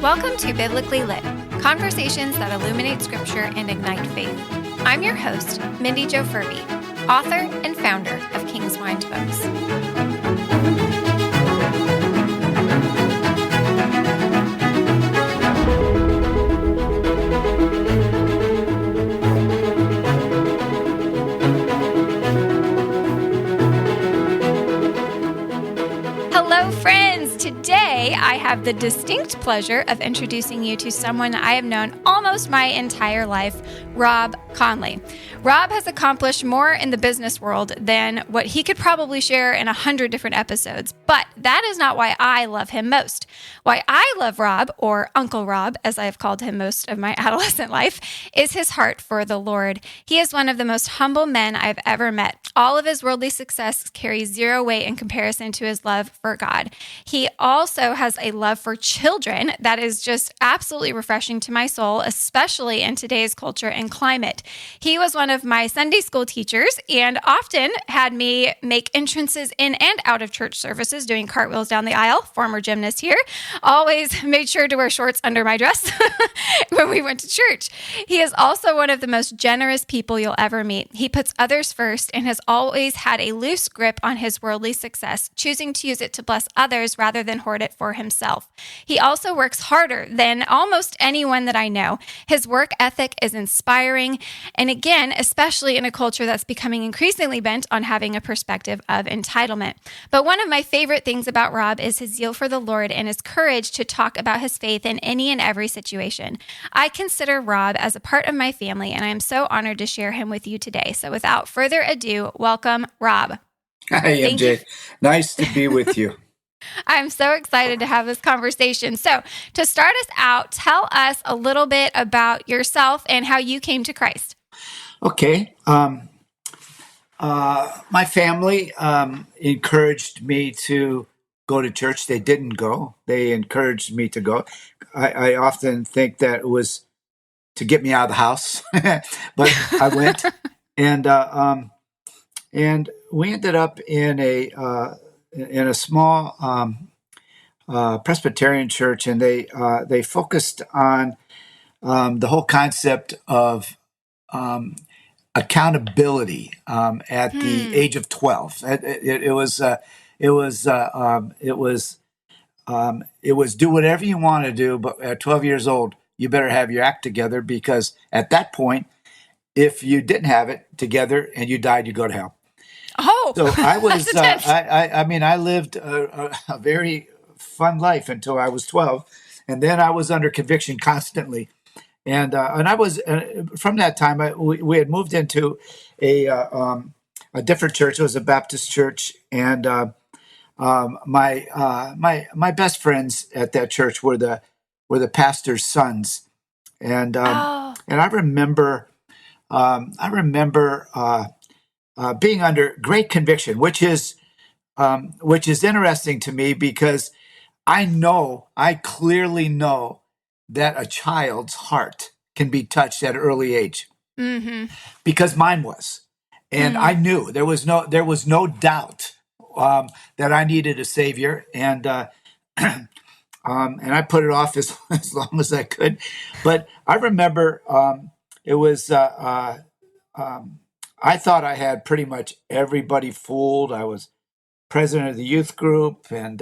Welcome to Biblically Lit, conversations that illuminate Scripture and ignite faith. I'm your host, MindiJoFurby, author and founder of King's Mind Books. Hello, friends. Today, I have the distinct pleasure of introducing you to someone I have known almost my entire life, Rob Conley. Rob has accomplished more in the business world than what he could probably share in 100 different episodes, but that is not why I love him most. Why I love Rob, or Uncle Rob, as I have called him most of my adolescent life, is his heart for the Lord. He is one of the most humble men I've ever met. All of his worldly success carries zero weight in comparison to his love for God. He also has a love for children that is just absolutely refreshing to my soul, especially in today's culture and climate. He was one of my Sunday school teachers and often had me make entrances in and out of church services, doing cartwheels down the aisle. Former gymnast here. Always made sure to wear shorts under my dress when we went to church. He is also one of the most generous people you'll ever meet. He puts others first and has always had a loose grip on his worldly success, choosing to use it to bless others rather than hoard it for himself. He also works harder than almost anyone that I know. His work ethic is inspiring, and again, especially in a culture that's becoming increasingly bent on having a perspective of entitlement. But one of my favorite things about Rob is his zeal for the Lord and his courage to talk about his faith in any and every situation. I consider Rob as a part of my family, and I am so honored to share him with you today. So without further ado, welcome, Rob. Hi, MJ. Nice to be with you. I'm so excited to have this conversation. So to start us out, tell us a little bit about yourself and how you came to Christ. Okay. My family encouraged me to go to church. They didn't go. They encouraged me to go. I often think that it was to get me out of the house, but I went, and we ended up in a small Presbyterian church, and they focused on the whole concept of accountability at the age of 12. It was do whatever you want to do, but at 12 years old, you better have your act together, because at that point, if you didn't have it together and you died, you go to hell. Oh, so I was. That's intense. I lived a very fun life until I was 12, and then I was under conviction constantly. And I was from that time. We had moved into a different church. It was a Baptist church, and my best friends at that church were the pastor's sons, and I remember being under great conviction, which is interesting to me, because I clearly know that a child's heart can be touched at an early age, because mine was, and I knew there was no doubt that I needed a savior, and I put it off as long as I could. But I remember it was. I thought I had pretty much everybody fooled. I was president of the youth group, and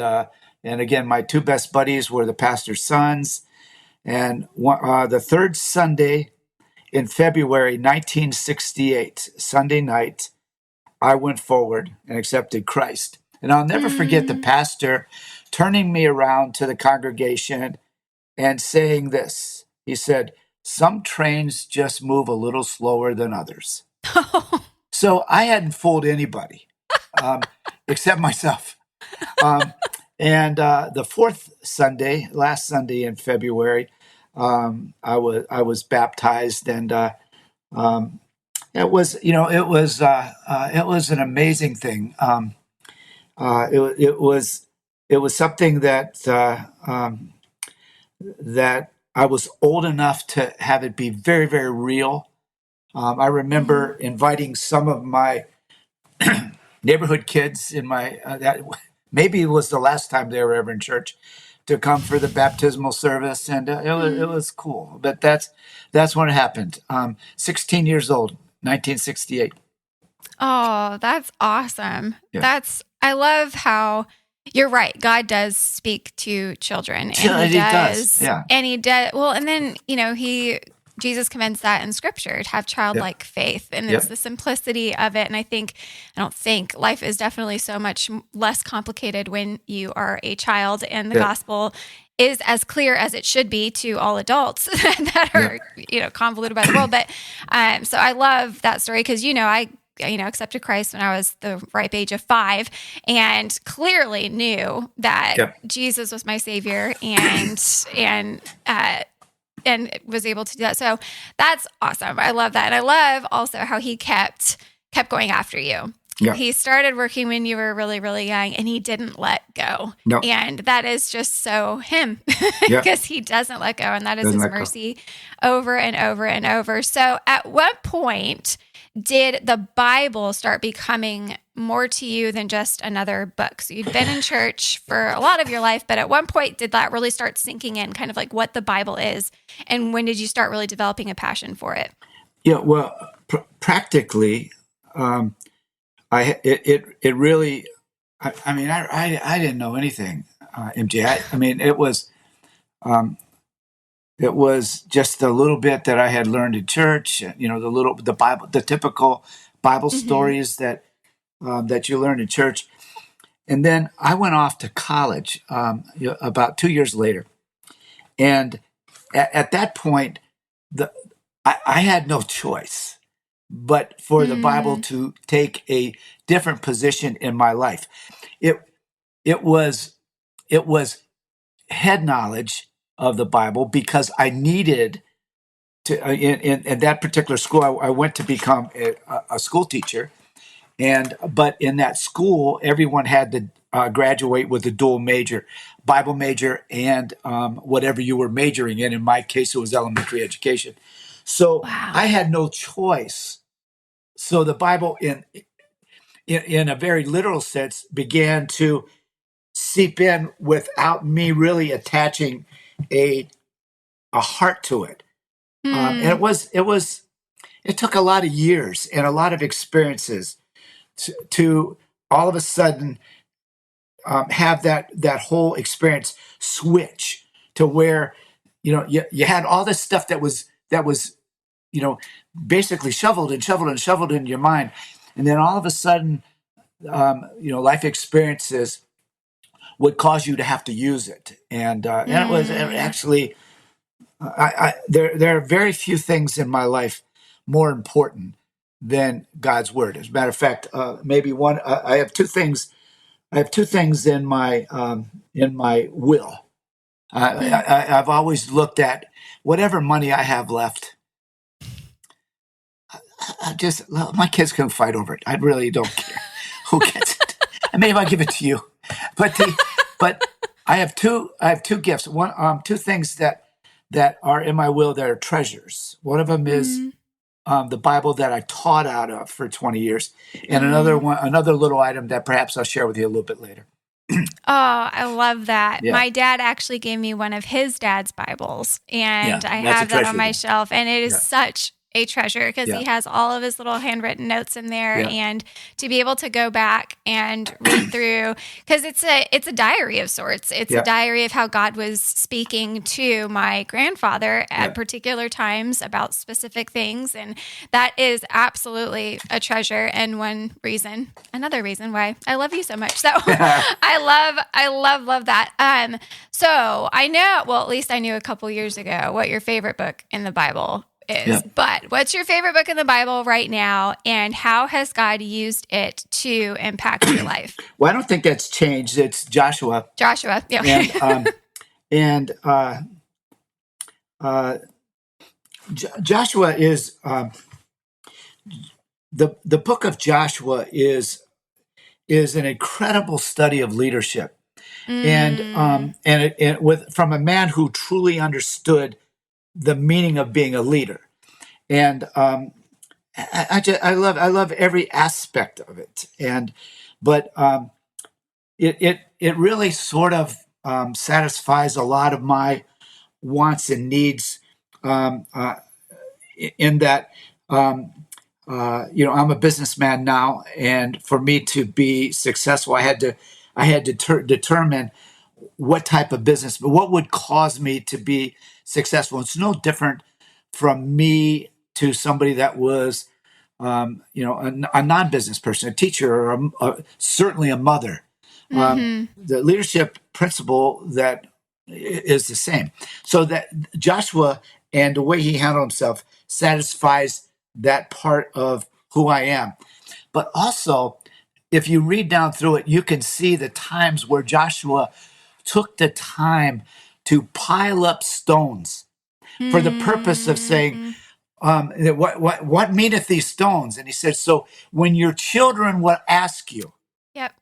again, my two best buddies were the pastor's sons. And the third Sunday in February 1968, Sunday night, I went forward and accepted Christ. And I'll never forget the pastor turning me around to the congregation and saying this. He said, "Some trains just move a little slower than others." So I hadn't fooled anybody except myself. And the fourth Sunday, last Sunday in February, I was baptized, and it was an amazing thing. It was something that I was old enough to have it be very, very real. I remember inviting some of my neighborhood kids in my maybe it was the last time they were ever in church, to come for the baptismal service, and it was cool. But that's when it happened. 16 years old, 1968. Oh, that's awesome. Yeah, I love how you're right. God does speak to children, and yeah, he he does. does, Yeah, and he does. Well, and then, Jesus commends that in scripture to have yep, childlike faith, and it's yep, the simplicity of it. And I don't think life is definitely so much less complicated when you are a child, and the yep, gospel is as clear as it should be to all adults that yep, are, convoluted by the world. But so I love that story because, I accepted Christ when I was the ripe age of 5, and clearly knew that yep. Jesus was my savior, and was able to do that. So that's awesome. I love that. And I love also how he kept going after you. Yeah. He started working when you were really, really young, and he didn't let go. No. And that is just so him, Yeah. because he doesn't let go. And that is Doesn't his let go. mercy over and over and over. So at what point did the Bible start becoming more to you than just another book? So you'd been in church for a lot of your life, but at one point did that really start sinking in, kind of like what the Bible is? And when did you start really developing a passion for it? Yeah. Well, practically, it really. I mean, I didn't know anything, MJ. I mean, it was just a little bit that I had learned in church. The Bible, the typical Bible stories that you learn in church. And then I went off to college about 2 years later, and at that point, I had no choice but for the Bible to take a different position in my life. It it was it was head knowledge of the Bible because I needed to. In that particular school, I went to become a school teacher, but in that school, everyone had to graduate with a dual major, Bible major, and whatever you were majoring in. In my case, it was elementary education. So Wow. I had no choice. So the Bible, in a very literal sense, began to seep in without me really attaching a heart to it. And it took a lot of years and a lot of experiences to all of a sudden have that whole experience switch to where you had all this stuff that was basically shoveled in your mind, and then all of a sudden life experiences would cause you to have to use it, and it was actually there are very few things in my life more important than God's word. As a matter of fact, maybe one. I have two things. I have two things in my will. I've always looked at whatever money I have left. My kids can fight over it. I really don't care who gets it. And maybe I'll give it to you. But I have two gifts. Two things that are in my will that are treasures. One of them is the Bible that I taught out of for 20 years, and another little item that perhaps I'll share with you a little bit later. Oh, I love that. Yeah. My dad actually gave me one of his dad's Bibles, and Yeah, I that's a have that on treasure my then. shelf, and it is Yeah. such a treasure because Yeah. he has all of his little handwritten notes in there, Yeah. and to be able to go back and read through, because it's a diary of sorts. It's Yeah. a diary of how God was speaking to my grandfather at Yeah. particular times about specific things, and that is absolutely a treasure, and another reason why I love you so much. So I love that. So I know, well, at least I knew a couple years ago what your favorite book in the Bible is. Yeah. But what's your favorite book in the Bible right now, and how has God used it to impact your life? Well, I don't think that's changed. It's Joshua, Joshua. Yeah. and Joshua is the book of Joshua is an incredible study of leadership, and from a man who truly understood the meaning of being a leader, and I love every aspect of it, but it really sort of satisfies a lot of my wants and needs, in that, I'm a businessman now, and for me to be successful, I had to determine what type of business, what would cause me to be successful. It's no different from me to somebody that was, a non-business person, a teacher, or certainly a mother. The leadership principle that is the same. So that Joshua and the way he handled himself satisfies that part of who I am. But also, if you read down through it, you can see the times where Joshua took the time to pile up stones for the purpose of saying, what meaneth these stones? And he said, so when your children will ask you, Yep.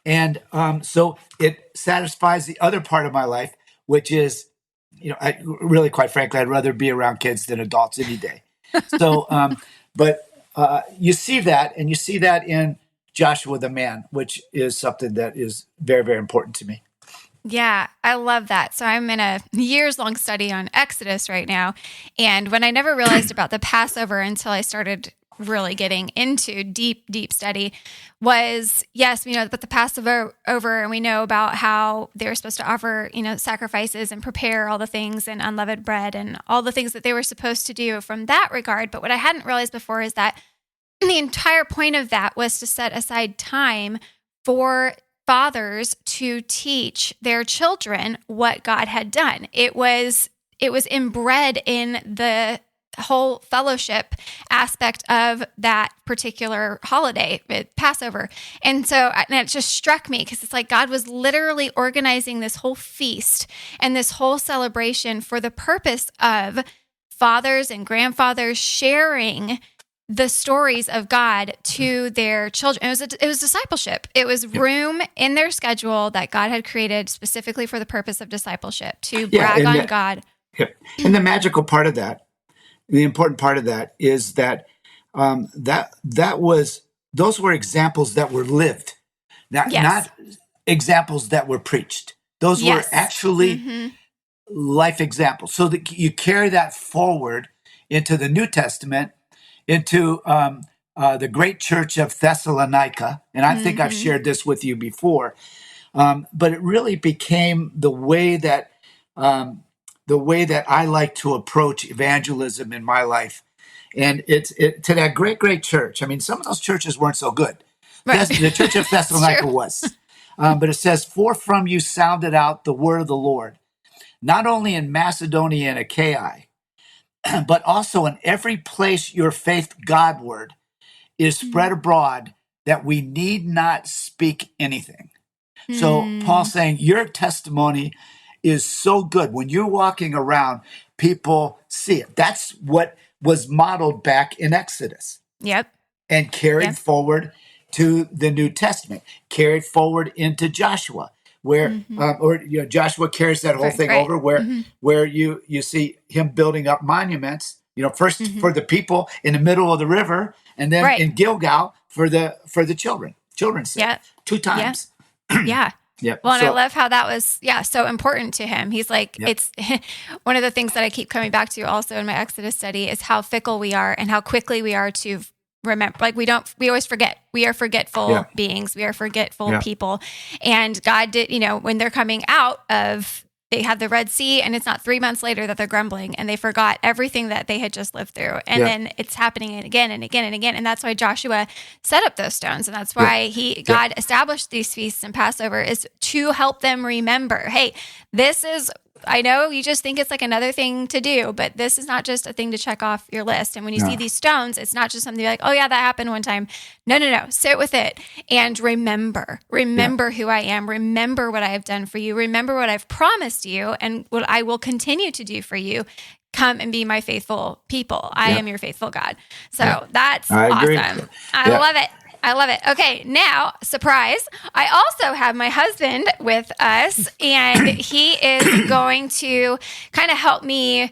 and so it satisfies the other part of my life, which is, I really, quite frankly, I'd rather be around kids than adults any day. So, but you see that, and you see that in Joshua the man, which is something that is very, very important to me. Yeah, I love that. So I'm in a years-long study on Exodus right now. And when I never realized about the Passover until I started really getting into deep study was, yes, we know about the Passover and we know about how they were supposed to offer, sacrifices and prepare all the things and unleavened bread and all the things that they were supposed to do from that regard. But what I hadn't realized before is that the entire point of that was to set aside time for fathers to teach their children what God had done. It was inbred in the whole fellowship aspect of that particular holiday, Passover. And it just struck me because it's like God was literally organizing this whole feast and this whole celebration for the purpose of fathers and grandfathers sharing the stories of God to their children. It was discipleship. It was room in their schedule that God had created specifically for the purpose of discipleship, to brag on God. Yeah. And the magical part of that, the important part of that is that those were examples that were lived, not examples that were preached. Those were actually life examples. So that you carry that forward into the New Testament, into the great church of Thessalonica, and I think I've shared this with you before, but it really became the way that I like to approach evangelism in my life. And it's to that great church. I mean, some of those churches weren't so good. Right. The church of Thessalonica was. But it says, for from you sounded out the word of the Lord, not only in Macedonia and Achaia, but also in every place your faith Godward is spread abroad, that we need not speak anything. So Paul's saying your testimony is so good. When you're walking around, people see it. That's what was modeled back in Exodus. Yep. And carried forward to the New Testament, carried forward into Joshua, where Joshua carries that whole thing over, where you see him building up monuments. First for the people in the middle of the river, and then in Gilgal for the children's sake. 2 times. Yeah. Yeah. Well, and I love how that was, so important to him. He's like, it's one of the things that I keep coming back to also in my Exodus study is how fickle we are and how quickly we are to remember. Like we always forget. We are forgetful beings. We are forgetful people. And God did, when they're coming out of, they had the Red Sea, and it's not 3 months later that they're grumbling and they forgot everything that they had just lived through. And then it's happening again and again and again. And that's why Joshua set up those stones. And that's why God established these feasts and Passover is to help them remember, hey, this is, I know you just think it's like another thing to do, but this is not just a thing to check off your list. And when you see these stones, it's not just something you're like, oh yeah, that happened one time. No. Sit with it and remember who I am. Remember what I have done for you. Remember what I've promised you and what I will continue to do for you. Come and be my faithful people. I am your faithful God. So that's awesome. I love it. I love it. Okay, now, surprise, I also have my husband with us, and he is going to kind of help me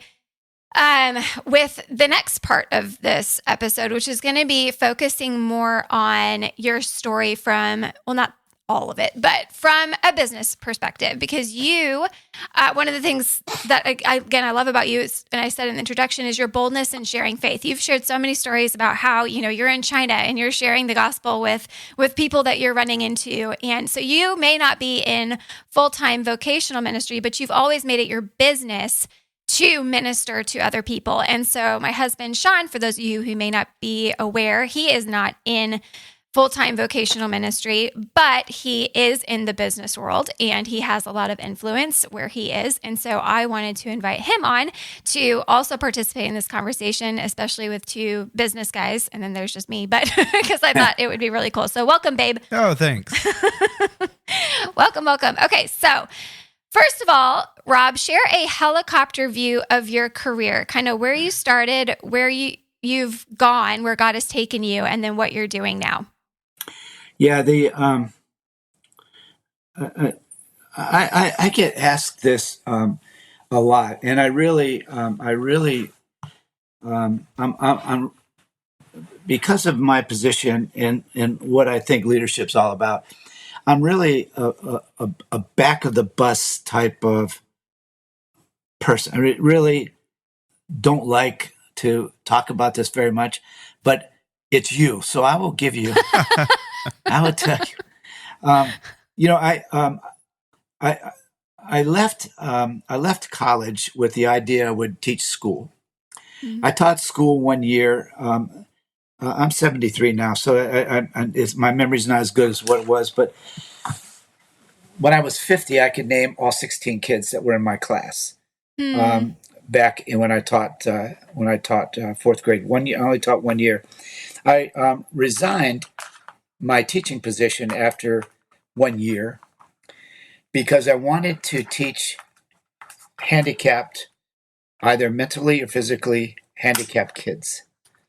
with the next part of this episode, which is going to be focusing more on your story from, well, not all of it, but from a business perspective, because you, one of the things that I love about you is, and I said in the introduction, is your boldness in sharing faith. You've shared so many stories about how, you're in China and you're sharing the gospel with people that you're running into. And so you may not be in full-time vocational ministry, but you've always made it your business to minister to other people. And so my husband, Sean, for those of you who may not be aware, he is not in full-time vocational ministry, but he is in the business world and he has a lot of influence where he is. And so I wanted to invite him on to also participate in this conversation, especially with two business guys. And then there's just me, but because I thought it would be really cool. So welcome, babe. Oh, thanks. Welcome. Okay. So first of all, Rob, share a helicopter view of your career, kind of where you started, where you've gone, where God has taken you, and then what you're doing now. Yeah, I get asked this a lot, and I'm because of my position and what I think leadership's all about. I'm really a back of the bus type of person. I really don't like to talk about this very much, but it's you, so I will give you. I would tell you. I left college with the idea I would teach school. Mm-hmm. I taught school 1 year. I'm 73 now, so my memory's not as good as what it was. But when I was 50, I could name all 16 kids that were in my class. Mm. Back when I taught fourth grade. 1 year, I only taught 1 year. I resigned my teaching position after 1 year because I wanted to teach handicapped, either mentally or physically handicapped kids.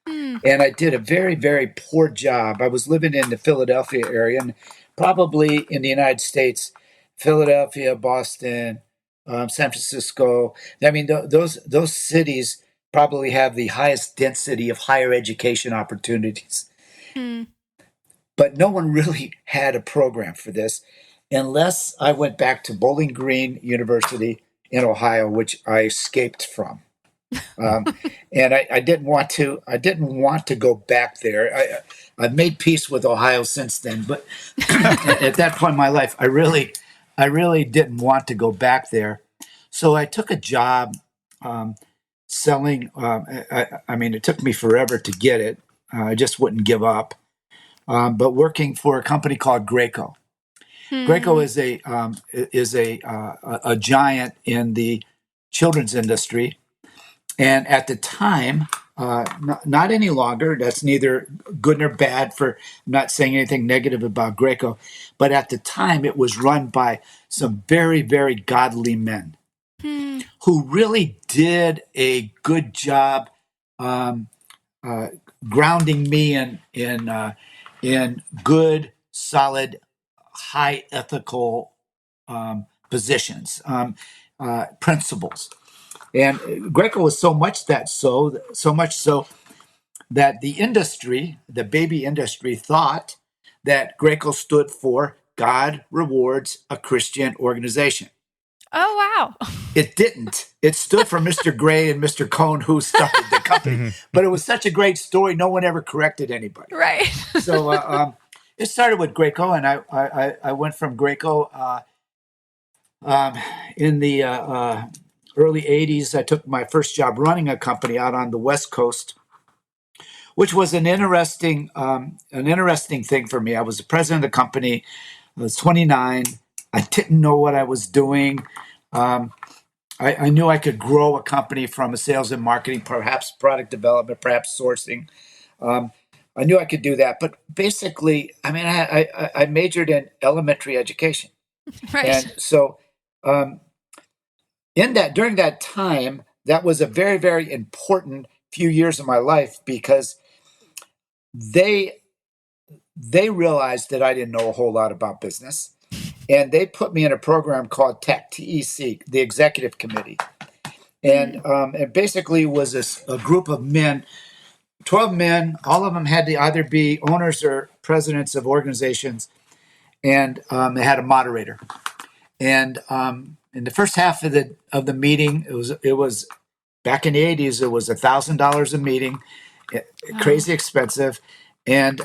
Mm. And I did a very, very poor job. I was living in the Philadelphia area, and probably in the United States, Philadelphia, Boston, San Francisco. I mean, those cities probably have the highest density of higher education opportunities. Mm. But no one really had a program for this unless I went back to Bowling Green University in Ohio, which I escaped from. And I didn't want to go back there. I've made peace with Ohio since then, but at that point in my life, I really didn't want to go back there. So I took a job selling. I mean, it took me forever to get it. I just wouldn't give up. But working for a company called Graco. Graco is a giant in the children's industry, and at the time, not any longer. That's neither good nor bad. I'm not saying anything negative about Graco, but at the time, it was run by some very, very godly men who really did a good job grounding me in good, solid, high ethical positions, principles. And Graco was so much so that the industry, the baby industry, thought that Graco stood for God Rewards a Christian Organization. Oh, wow. It didn't. It stood for Mr. Gray and Mr. Cohn, who started the company. But it was such a great story, no one ever corrected anybody. Right. So it started with Graco, and I went from Graco in the early 80s. I took my first job running a company out on the West Coast, which was an interesting thing for me. I was the president of the company. I was 29. I didn't know what I was doing. I knew I could grow a company from a sales and marketing, perhaps product development, perhaps sourcing. I knew I could do that. But basically, I mean, I majored in elementary education. Right. And so during that time, that was a very, very important few years of my life because they realized that I didn't know a whole lot about business. And they put me in a program called TEC, T-E-C, the Executive Committee. And it basically was a group of men, 12 men. All of them had to either be owners or presidents of organizations. and they had a moderator. And in the first half of the meeting, it was back in the 80s. It was $1,000 a meeting, crazy expensive, and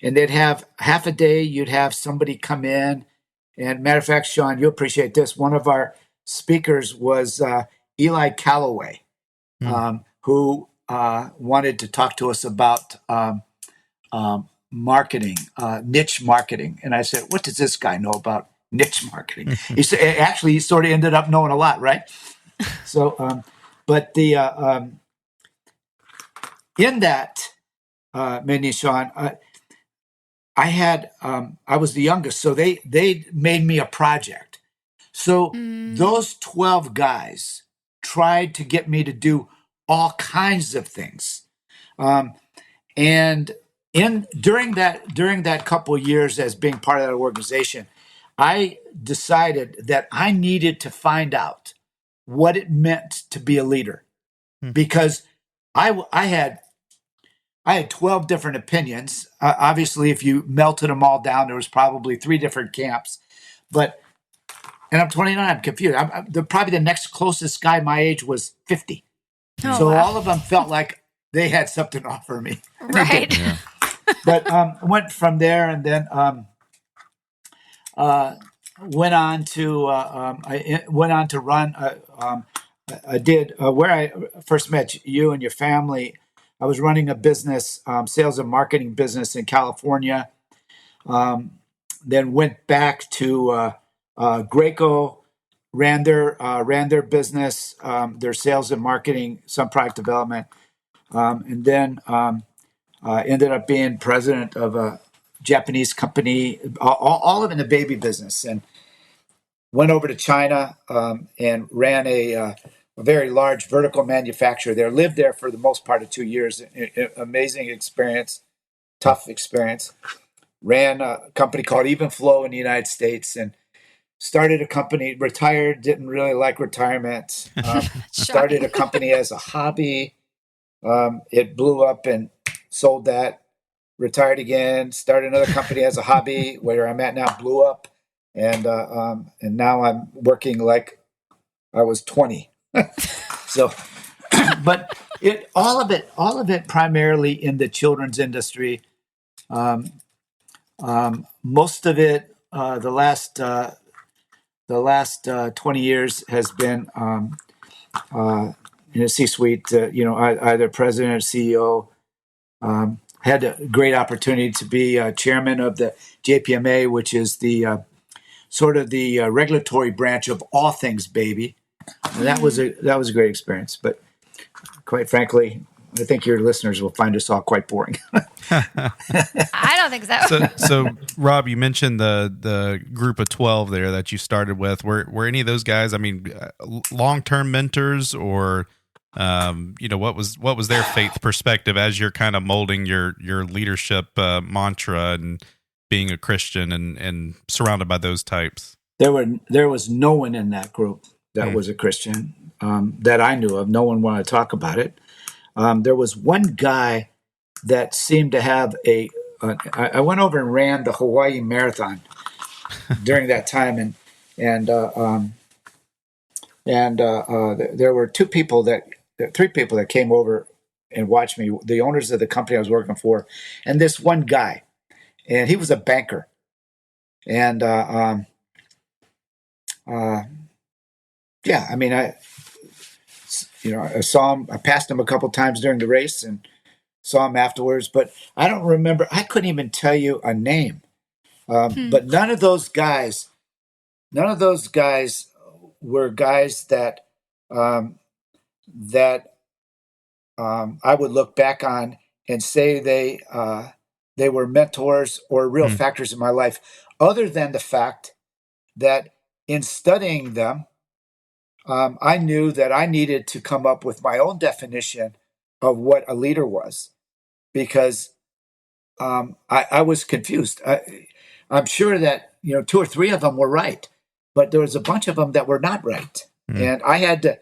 they'd have half a day. You'd have somebody come in, and matter of fact, Sean, you'll appreciate this. One of our speakers was Eli Calloway, who wanted to talk to us about marketing, niche marketing. And I said, what does this guy know about niche marketing? He said, actually, he sort of ended up knowing a lot, right? So, but the in that, Mindi, Sean, I was the youngest, so they made me a project. So those 12 guys tried to get me to do all kinds of things. And during that couple of years as being part of that organization, I decided that I needed to find out what it meant to be a leader, because I had 12 different opinions. Obviously, if you melted them all down, there was probably 3 different camps. And I'm 29. I'm confused. Probably the next closest guy my age was 50. Oh, so wow. all of them felt like they had something to offer me. Right. Yeah. But went from there, and then went on to I went on to run. I did where I first met you and your family. I was running a business, sales and marketing business in California. Then went back to Graco, ran their business, their sales and marketing, some product development, and then ended up being president of a Japanese company, all of it in the baby business, and went over to China and ran a very large vertical manufacturer there. Lived there for the most part of 2 years. Amazing experience, tough experience. Ran a company called Even Flow in the United States, and started a company. Retired, didn't really like retirement. Started a company as a hobby. It blew up and sold that. Retired again. Started another company as a hobby. Where I'm at now blew up, and now I'm working like I was 20. So, but all of it primarily in the children's industry. Most of it, the last 20 years has been in a C-suite. Either president or CEO. Had a great opportunity to be chairman of the JPMA, which is the sort of the regulatory branch of all things baby. And that was a great experience. But quite frankly, I think your listeners will find us all quite boring. I don't think so. So Rob, you mentioned the group of 12 there that you started with. Were any of those guys, I mean, long-term mentors, or what was their faith perspective as you're kind of molding your leadership mantra and being a Christian and surrounded by those types? There was no one in that group that was a Christian that I knew of. No one wanted to talk about it. There was one guy that seemed to have I went over and ran the Hawaii Marathon during that time, and there were 3 people that came over and watched me, the owners of the company I was working for, and this one guy, and he was a banker, and I mean, I saw him. I passed him a couple times during the race and saw him afterwards, but I don't remember. I couldn't even tell you a name. But none of those guys were guys that I would look back on and say they were mentors or real factors in my life, other than the fact that in studying them, I knew that I needed to come up with my own definition of what a leader was, because I was confused. I'm sure that 2 or 3 of them were right, but there was a bunch of them that were not right. And I had to,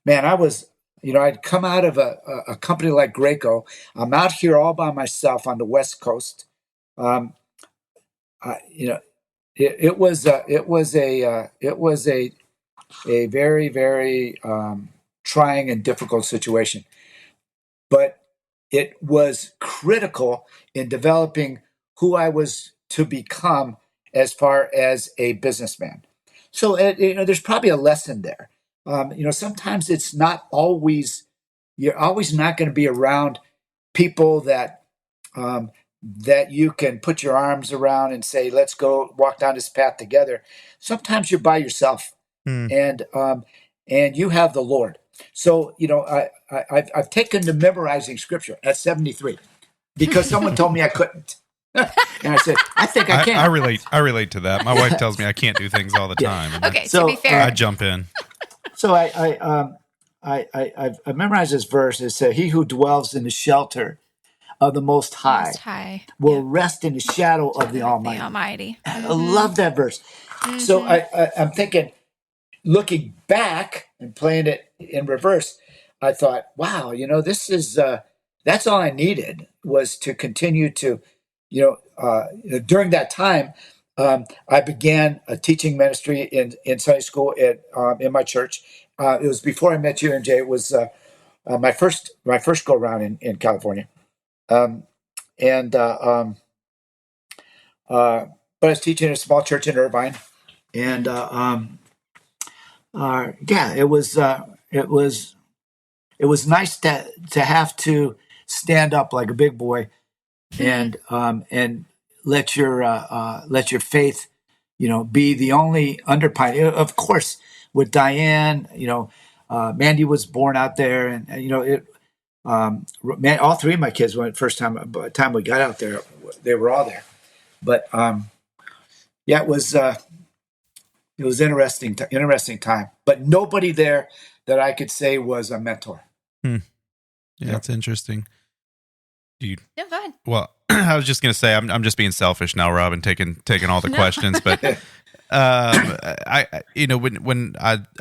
I'd come out of a company like Graco. I'm out here all by myself on the West Coast. you know, it was a very, very trying and difficult situation, but it was critical in developing who I was to become as far as a businessman. So, there's probably a lesson there. Sometimes it's not always, you're always not going to be around people um, that you can put your arms around and say, let's go walk down this path together. Sometimes you're by yourself, Hmm. and you have the Lord. So, I've taken to memorizing scripture at 73 because someone told me I couldn't. And I said, I think I can. I relate to that. My wife tells me I can't do things all the time. And Okay, to be fair, I jump in. So I've memorized this verse. It says, "He who dwells in the shelter of the Most High, will rest in the shadow of the Almighty." The Almighty. I love that verse. So I'm thinking, looking back and playing it in reverse, I thought, wow, this is that's all I needed was to continue to, during that time, I began a teaching ministry in Sunday school in my church. It was before I met you, and Jay. It was my first go around in California, and but I was teaching in a small church in Irvine, and it was nice to have to stand up like a big boy and let your faith, be the only underpinning. Of course, with Diane, Mandy was born out there, and all three of my kids, by the time we got out there, they were all there. But it was interesting time. But nobody there that I could say was a mentor. Yeah, that's interesting. No, go ahead. Well, I was just going to say, I'm just being selfish now, Robin, taking all the questions, but when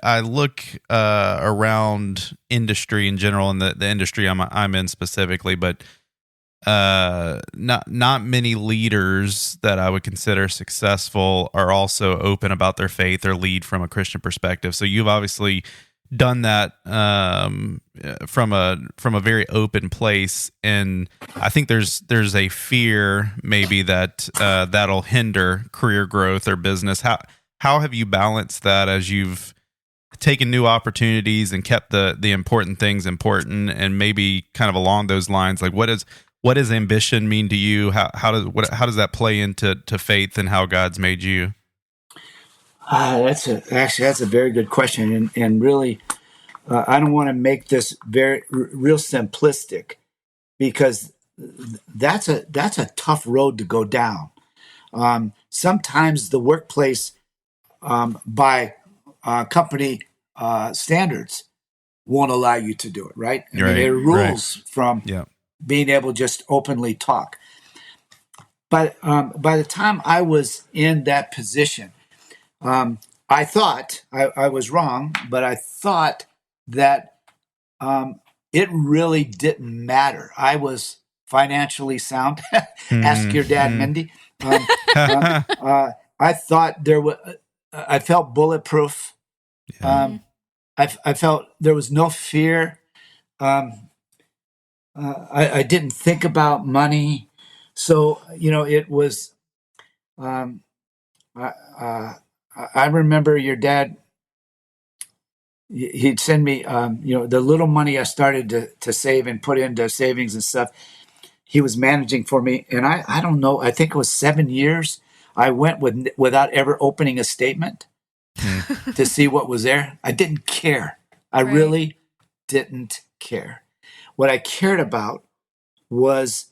I look around industry in general, and the industry I'm in specifically, but not many leaders that I would consider successful are also open about their faith or lead from a Christian perspective. So you've obviously done that from a very open place, and I think there's a fear maybe that that'll hinder career growth or business. How have you balanced that as you've taken new opportunities and kept the important things important, and maybe kind of along those lines, like what does ambition mean to you? How does that play into faith and how God's made you? That's a very good question, and really, I don't want to make this real simplistic, because that's a tough road to go down. Sometimes the workplace, by company standards, won't allow you to do it. Right? I mean, there are rules from being able to just openly talk. But by the time I was in that position, I thought I was wrong, but I thought that it really didn't matter. I was financially sound. Ask your dad, Mindi. I thought I felt bulletproof. I felt there was no fear. I didn't think about money. So, it was, I remember your dad, he'd send me, the little money I started to save and put into savings and stuff. He was managing for me. And I don't know, I think it was 7 years. I went without ever opening a statement to see what was there. I didn't care. I really didn't care. What I cared about was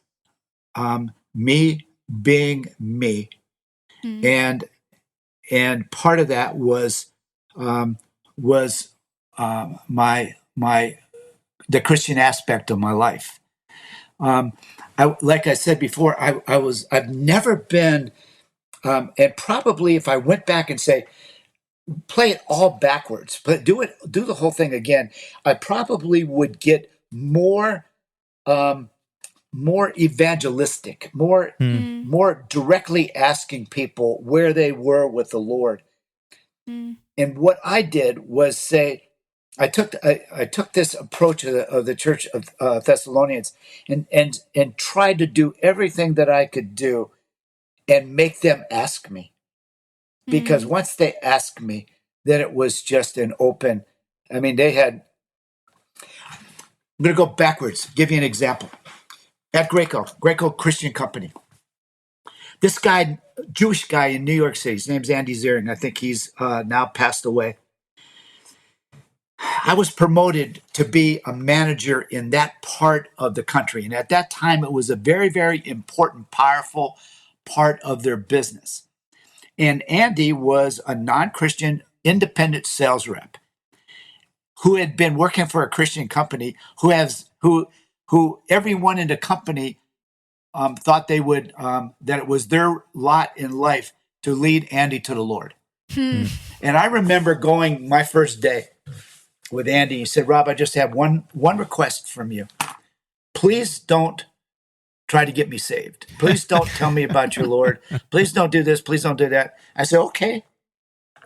me being me. And part of that was the Christian aspect of my life. Like I said before, I've never been, and probably if I went back and say, play it all backwards, but do the whole thing again, I probably would get more more evangelistic, more directly asking people where they were with the Lord. And what I did was say, I took this approach of the church of Thessalonians and tried to do everything that I could do and make them ask me. Because once they asked me, then it was just an open, I mean, they had, I'm going to go backwards, give you an example. At Greco Christian Company, this guy, Jewish guy in New York City, his name's Andy Ziering. I think he's now passed away. I was promoted to be a manager in that part of the country. And at that time, it was a very, very important, powerful part of their business. And Andy was a non-Christian independent sales rep who had been working for a Christian company, who everyone in the company thought they would, that it was their lot in life to lead Andy to the Lord. And I remember going my first day with Andy. He said, Rob, I just have one request from you. Please don't try to get me saved. Please don't tell me about your Lord. Please don't do this. Please don't do that. I said, okay.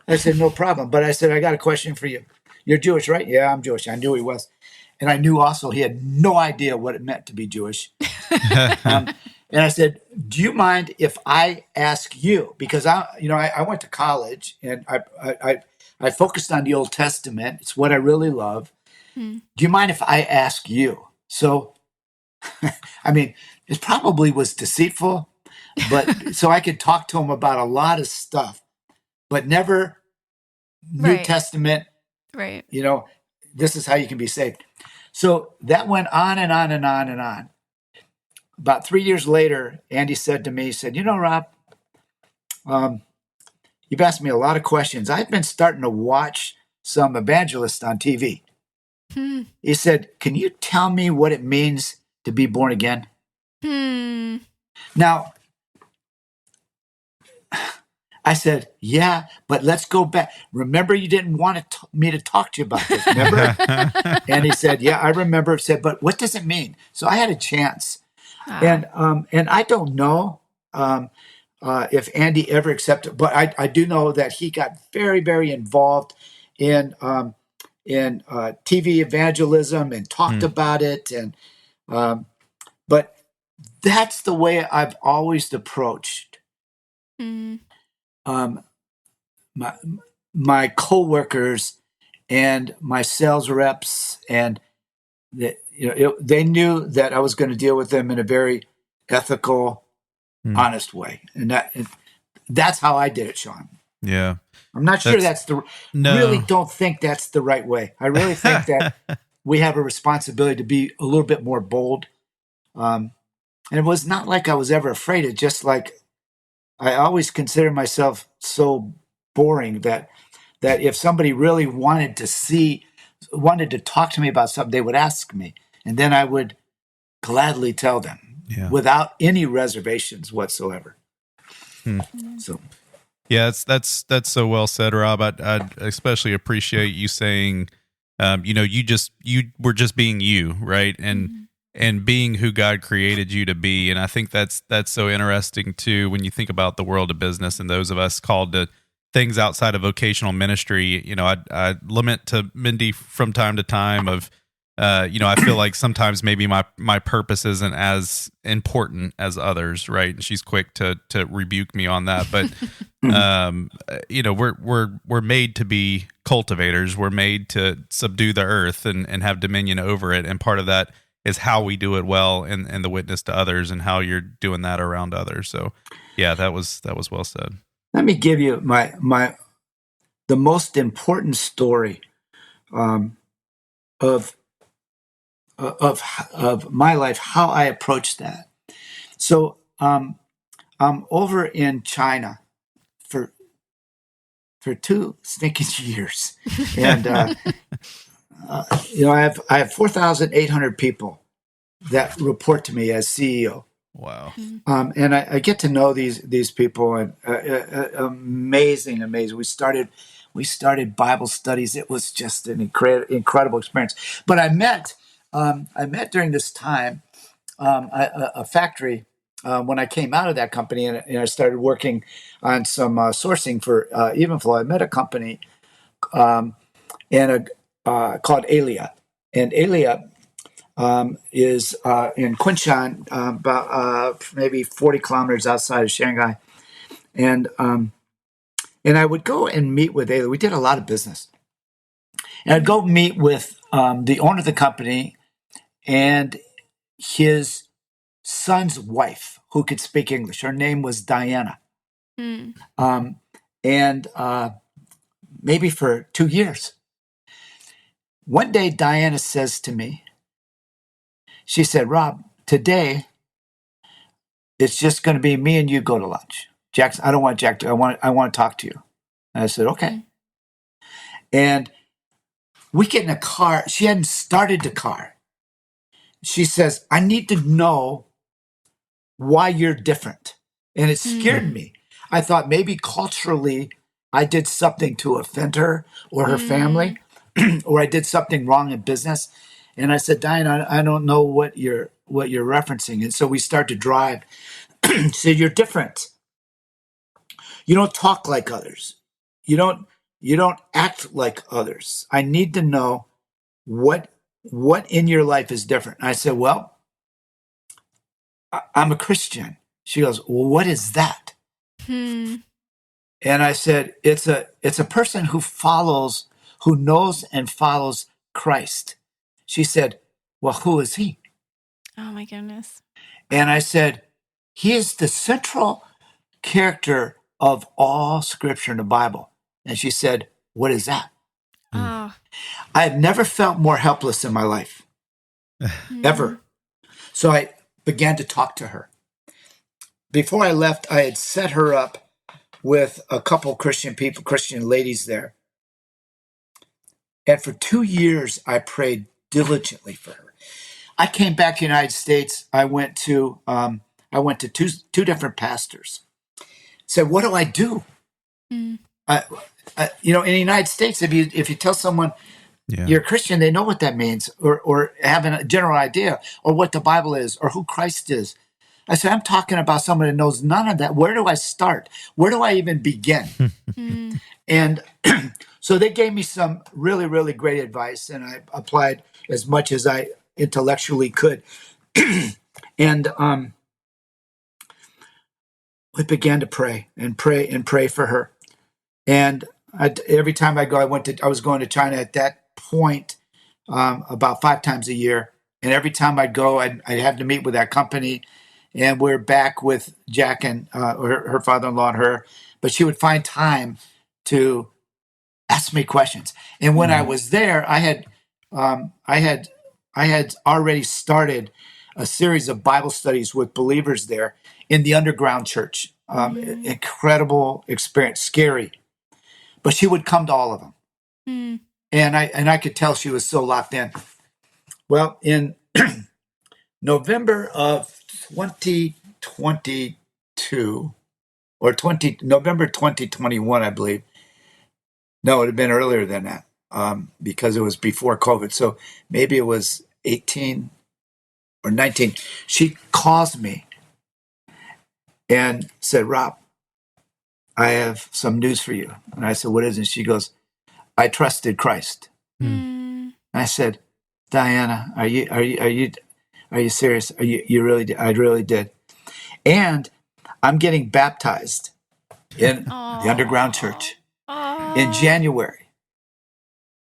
I said, no problem. But I said, I got a question for you. You're Jewish, right? Yeah, I'm Jewish. I knew he was. And I knew also he had no idea what it meant to be Jewish. And I said, do you mind if I ask you? Because I went to college and I focused on the Old Testament. It's what I really love. Do you mind if I ask you? So, I mean, it probably was deceitful, but so I could talk to him about a lot of stuff, but never New Testament. Right. This is how you can be saved. So that went on and on and on and on. About 3 years later, Andy said to me, he said, Rob, you've asked me a lot of questions. I've been starting to watch some evangelists on TV. He said, can you tell me what it means to be born again? Now, I said, yeah, but let's go back. Remember, you didn't want me to talk to you about this, remember? And he said, yeah, I remember. He said, but what does it mean? So I had a chance. And I don't know if Andy ever accepted, but I do know that he got very, very involved in TV evangelism and talked about it. And but that's the way I've always approached my coworkers and my sales reps, and they knew that I was going to deal with them in a very ethical, honest way, and that's how I did it, Sean. Yeah, I'm not sure really don't think that's the right way. I really think that we have a responsibility to be a little bit more bold. And it was not like I was ever afraid. It just like I always considered myself so boring that if somebody really wanted to talk to me about something, they would ask me, and then I would gladly tell them without any reservations whatsoever. So, yeah, that's so well said, Rob. I especially appreciate you saying, you were just being you, right, and being who God created you to be. And I think that's so interesting too when you think about the world of business and those of us called to things outside of vocational ministry. I lament to Mindi from time to time of, I feel like sometimes maybe my purpose isn't as important as others, right? And she's quick to rebuke me on that. But we're made to be cultivators. We're made to subdue the earth and have dominion over it. And part of that is how we do it well and the witness to others and how you're doing that around others. So yeah, that was well said. Let me give you the most important story of my life, how I approached that. So I'm over in China for 2 stinking years, and I have 4,800 people that report to me as CEO. Wow. And I get to know these people, and amazing. We started Bible studies. It was just an incredible experience. But I met during this time a factory when I came out of that company, and I started working on some sourcing for Evenflow. I met a company and called Alia, and Alia is in Kunshan, about maybe 40 kilometers outside of Shanghai, and I would go and meet with Alia. We did a lot of business, and I'd go meet with the owner of the company and his son's wife, who could speak English. Her name was Diana. Mm. And maybe for 2 years. One day, Diana says to me, she said, Rob, today, it's just going to be me and you go to lunch. Jackson, I don't want Jack to, I want to talk to you. And I said, okay. Mm. And we get in a car. She hadn't started the car. She says, I need to know why you're different. And it scared me. I thought maybe culturally I did something to offend her or her family, or I did something wrong in business. And I said, Diane, I don't know what you're referencing. And so we start to drive. She said, you're different. You don't talk like others. You don't act like others. I need to know what in your life is different. And I said, well, I'm a Christian. She goes, well, what is that? And I said, it's a person who knows and follows Christ. She said, well, who is he? Oh my goodness. And I said, he is the central character of all scripture in the Bible. And she said, what is that? Oh. I have never felt more helpless in my life, ever. So I began to talk to her. Before I left, I had set her up with a couple Christian ladies there. And for 2 years, I prayed diligently for her. I came back to the United States. I went to two different pastors. Said, what do I do? In the United States, if you tell someone you're a Christian, they know what that means, or have a general idea, or what the Bible is, or who Christ is. I said, I'm talking about someone that knows none of that. Where do I start? Where do I even begin? And so they gave me some really, really great advice, and I applied as much as I intellectually could. And we began to pray for her. And every time I go, I was going to China at that point about 5 times a year. And every time I'd go, I'd have to meet with that company. And we're back with Jack and her father-in-law and her. But she would find time to ask me questions. And when I was there, I had already started a series of Bible studies with believers there in the underground church. Incredible experience, scary. But she would come to all of them. And I could tell she was so locked in. Well, in November of 2022, or November 2021, I believe. No, it had been earlier than that, because it was before COVID. So maybe it was 18 or 19. She calls me and said, Rob, I have some news for you. And I said, what is it? She goes, I trusted Christ. I said, Diana, are you serious? You really did? I really did. And I'm getting baptized in the underground church in January.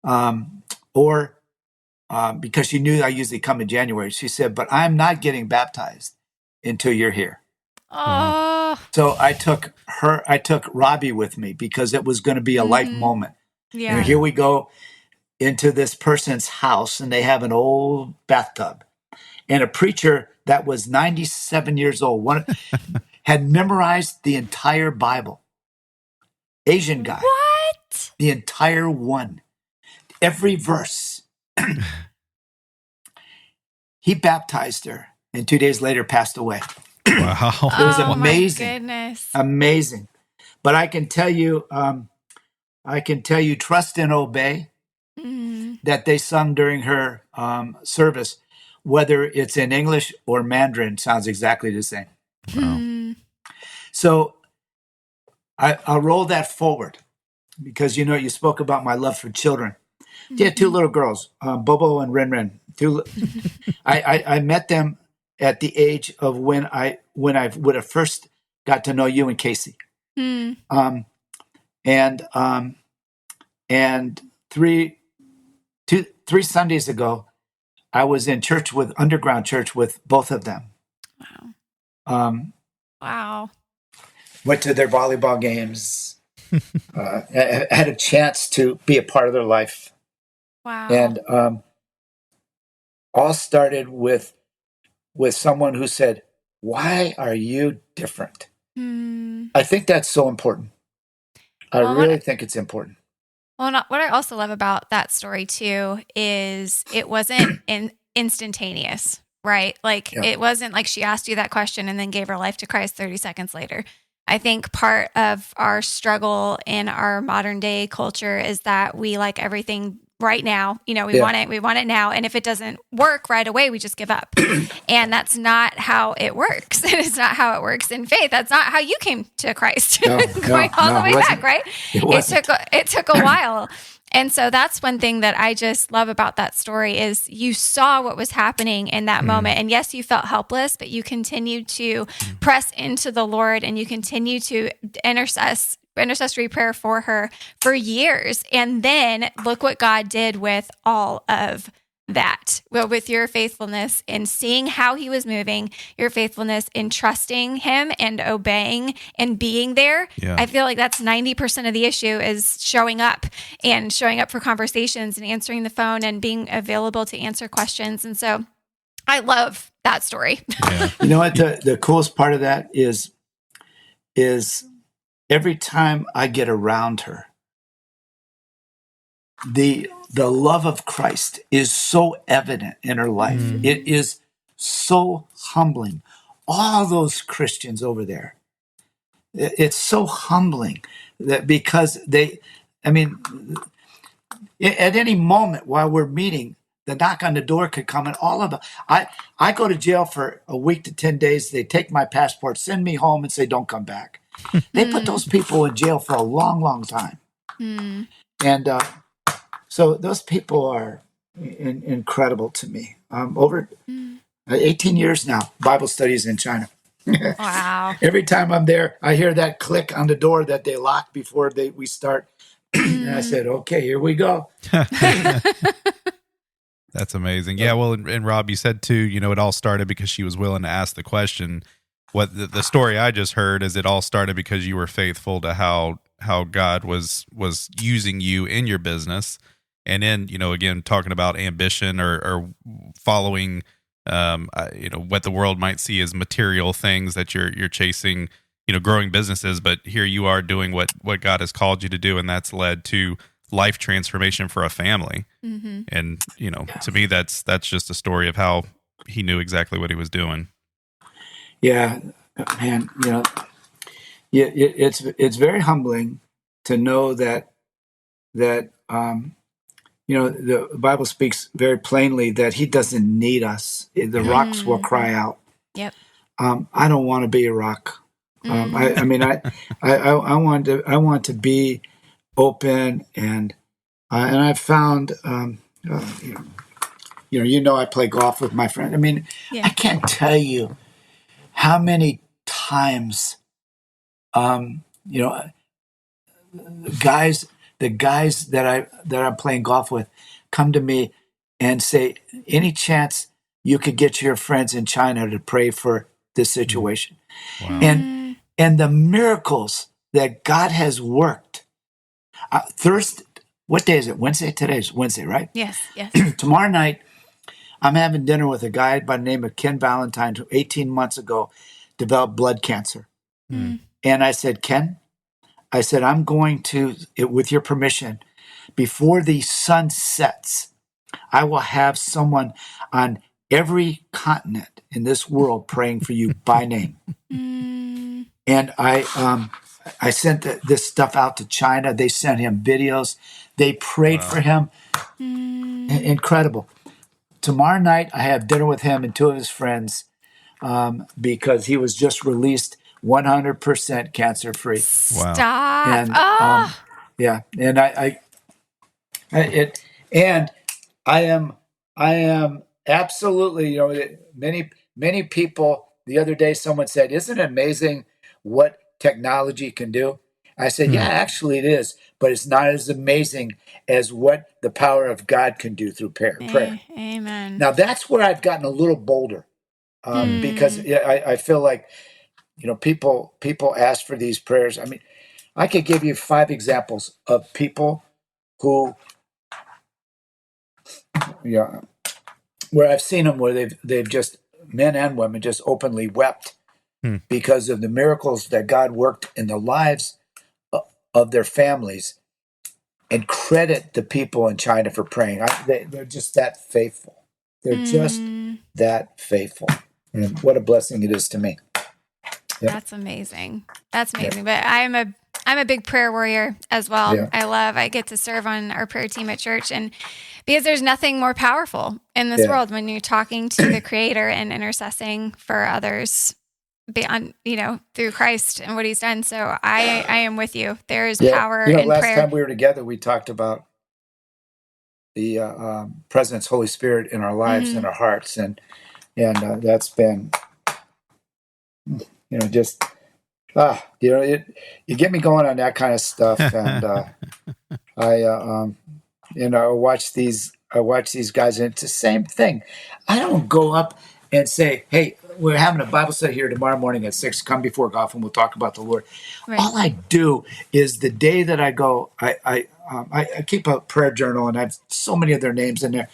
Because she knew I usually come in January. She said, but I'm not getting baptized until you're here. So I took Robbie with me because it was going to be a life moment. Yeah. And here we go into this person's house, and they have an old bathtub. And a preacher that was 97 years old had memorized the entire Bible. Asian guy. What? The entire one. Every verse. He baptized her, and 2 days later passed away. Wow. It was amazing. My goodness. Amazing. But I can tell you, Trust and Obey, that they sung during her service, whether it's in English or Mandarin, sounds exactly the same. Wow. So I'll roll that forward because, you spoke about my love for children. Yeah, two little girls, Bobo and Ren Ren. I met them at the age of when I would have first got to know you and Casey. And three Sundays ago, I was in underground church with both of them. Wow. Went to their volleyball games. Had a chance to be a part of their life. Wow. And all started with someone who said, "Why are you different?" I think that's so important. I really think it's important. Well, what I also love about that story too is it wasn't instantaneous, right? Like It wasn't like she asked you that question and then gave her life to Christ 30 seconds later. I think part of our struggle in our modern day culture is that we like everything right now. We want it now. And if it doesn't work right away, we just give up. And that's not how it works. It's not how it works in faith. That's not how you came to Christ. Going all the way back, right? It took a while. And so that's one thing that I just love about that story is you saw what was happening in that moment. And yes, you felt helpless, but you continued to press into the Lord and you continue to intercessory prayer for her for years. And then look what God did with all of that. Well, with your faithfulness in seeing how he was moving, your faithfulness in trusting him and obeying and being there. Yeah. I feel like that's 90% of the issue is showing up for conversations and answering the phone and being available to answer questions. And so I love that story. Yeah. You know what? The coolest part of that is every time I get around her, the love of Christ is so evident in her life. It is so humbling. All those Christians over there, it's so humbling that because at any moment while we're meeting, the knock on the door could come and all of them. I go to jail for a week to 10 days. They take my passport, send me home and say, don't come back. They put those people in jail for a long, long time. And so those people are incredible to me. Over 18 years now, Bible studies in China. Wow. Every time I'm there, I hear that click on the door that they lock before we start. And I said, okay, here we go. That's amazing. Yeah, well, and Rob, you said too, it all started because she was willing to ask the question. What the story I just heard is it all started because you were faithful to how God was using you in your business. And then, again, talking about ambition or following, what the world might see as material things that you're chasing, growing businesses. But here you are doing what God has called you to do, and that's led to life transformation for a family. And to me, that's just a story of how he knew exactly what he was doing. Yeah, man. It's very humbling to know that. The Bible speaks very plainly that he doesn't need us. The rocks will cry out. Yep. I don't want to be a rock. I want to be open and I've found, I play golf with my friend. I can't tell you how many times, the guys that I'm playing golf with come to me and say, any chance you could get your friends in China to pray for this situation? Wow. And the miracles that God has worked. Thursday, what day is it? Wednesday? Today is Wednesday, right? Yes. Tomorrow night, I'm having dinner with a guy by the name of Ken Valentine, who 18 months ago developed blood cancer. And I said, Ken, I'm going to, with your permission, before the sun sets, I will have someone on every continent in this world praying for you by name. And I sent this stuff out to China. They sent him videos. They prayed for him. Incredible. tomorrow night I have dinner with him and two of his friends because he was just released 100% cancer free. Wow. Stop. And yeah, and it and I am absolutely, many people the other day someone said, "Isn't it amazing what technology can do?" I said, "Yeah, actually it is, but it's not as amazing as what the power of God can do through prayer." Amen. Now that's where I've gotten a little bolder because I feel like people ask for these prayers. I mean, I could give you 5 examples of people who, where I've seen them where they've just, men and women, just openly wept because of the miracles that God worked in the lives of their families, and credit the people in China for praying. They're just that faithful. They're just that faithful, and what a blessing it is to me. Yep. That's amazing. That's amazing. But I'm a big prayer warrior as well. Yeah. I get to serve on our prayer team at church, and because there's nothing more powerful in this world when you're talking to the Creator and intercessing for others beyond, through Christ and what He's done. So I am with you. There is power in last prayer. time we were together, we talked about the President's Holy Spirit in our lives and our hearts, and that's been, just you get me going on that kind of stuff, and I watch these guys, and it's the same thing. I don't go up and say, "Hey, we're having a Bible study here tomorrow morning at 6. Come before golf, and we'll talk about the Lord." Right. All I do is the day that I go, I keep a prayer journal, and I have so many of their names in there.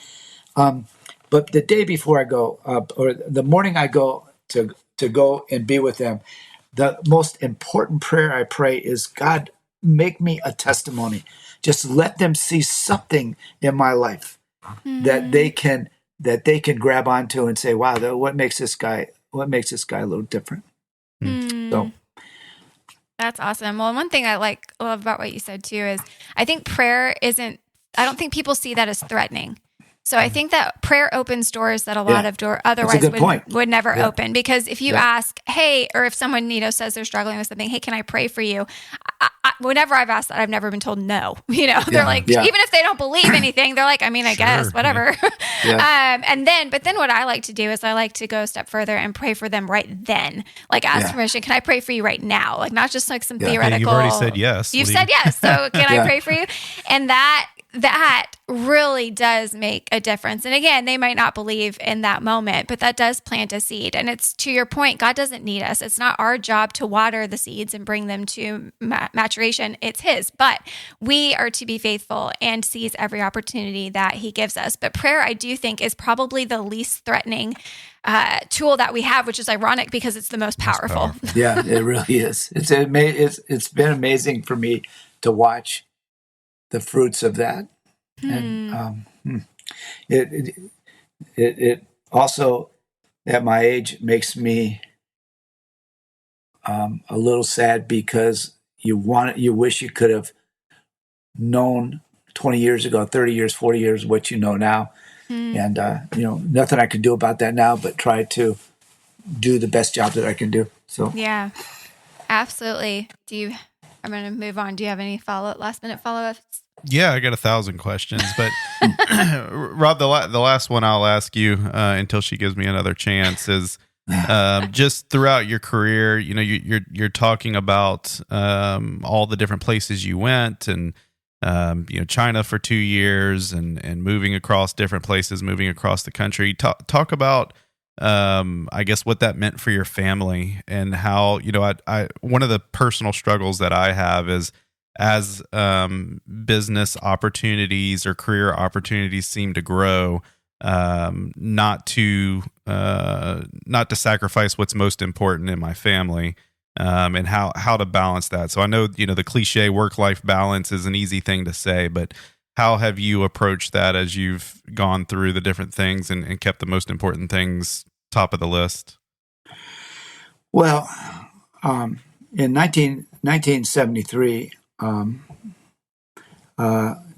But the day before I go, or the morning I go to go and be with them, the most important prayer I pray is, "God, make me a testimony. Just let them see something in my life that they can grab onto and say, wow, what makes this guy a little different." So that's awesome. Well, one thing I love about what you said too is I think prayer I don't think people see that as threatening. So I think that prayer opens doors that a lot of otherwise would never open. Because if you ask, hey, or if someone says they're struggling with something, hey, can I pray for you? Whenever I've asked that, I've never been told no. They're like, even if they don't believe anything, they're like, I guess, whatever. But then what I like to do is I like to go a step further and pray for them right then. Like ask permission, can I pray for you right now? Like not just like some theoretical. Hey, you've already said yes. You've said yes. So can I pray for you? And that really does make a difference. And again, they might not believe in that moment, but that does plant a seed. And it's to your point, God doesn't need us. It's not our job to water the seeds and bring them to maturation. It's His, but we are to be faithful and seize every opportunity that He gives us. But prayer, I do think, is probably the least threatening tool that we have, which is ironic because it's the most powerful. Yeah, it really is. It's been amazing for me to watch the fruits of that. And it also, at my age, makes me a little sad because you wish you could have known 20 years ago, 30 years, 40 years what you know now. And nothing I can do about that now but try to do the best job that I can do. So yeah, absolutely. I'm going to move on. Do you have any last minute follow-ups? Yeah, I got 1,000 questions, but Rob, the last one I'll ask you until she gives me another chance is just throughout your career, you're talking about all the different places you went, and China for 2 years, and moving across different places, moving across the country. Talk about I guess what that meant for your family, and how I one of the personal struggles that I have is, as business opportunities or career opportunities seem to grow, not to sacrifice what's most important in my family, and how to balance that. So I know the cliche work-life balance is an easy thing to say, but how have you approached that as you've gone through the different things and kept the most important things top of the list? Well, in 1973, Diane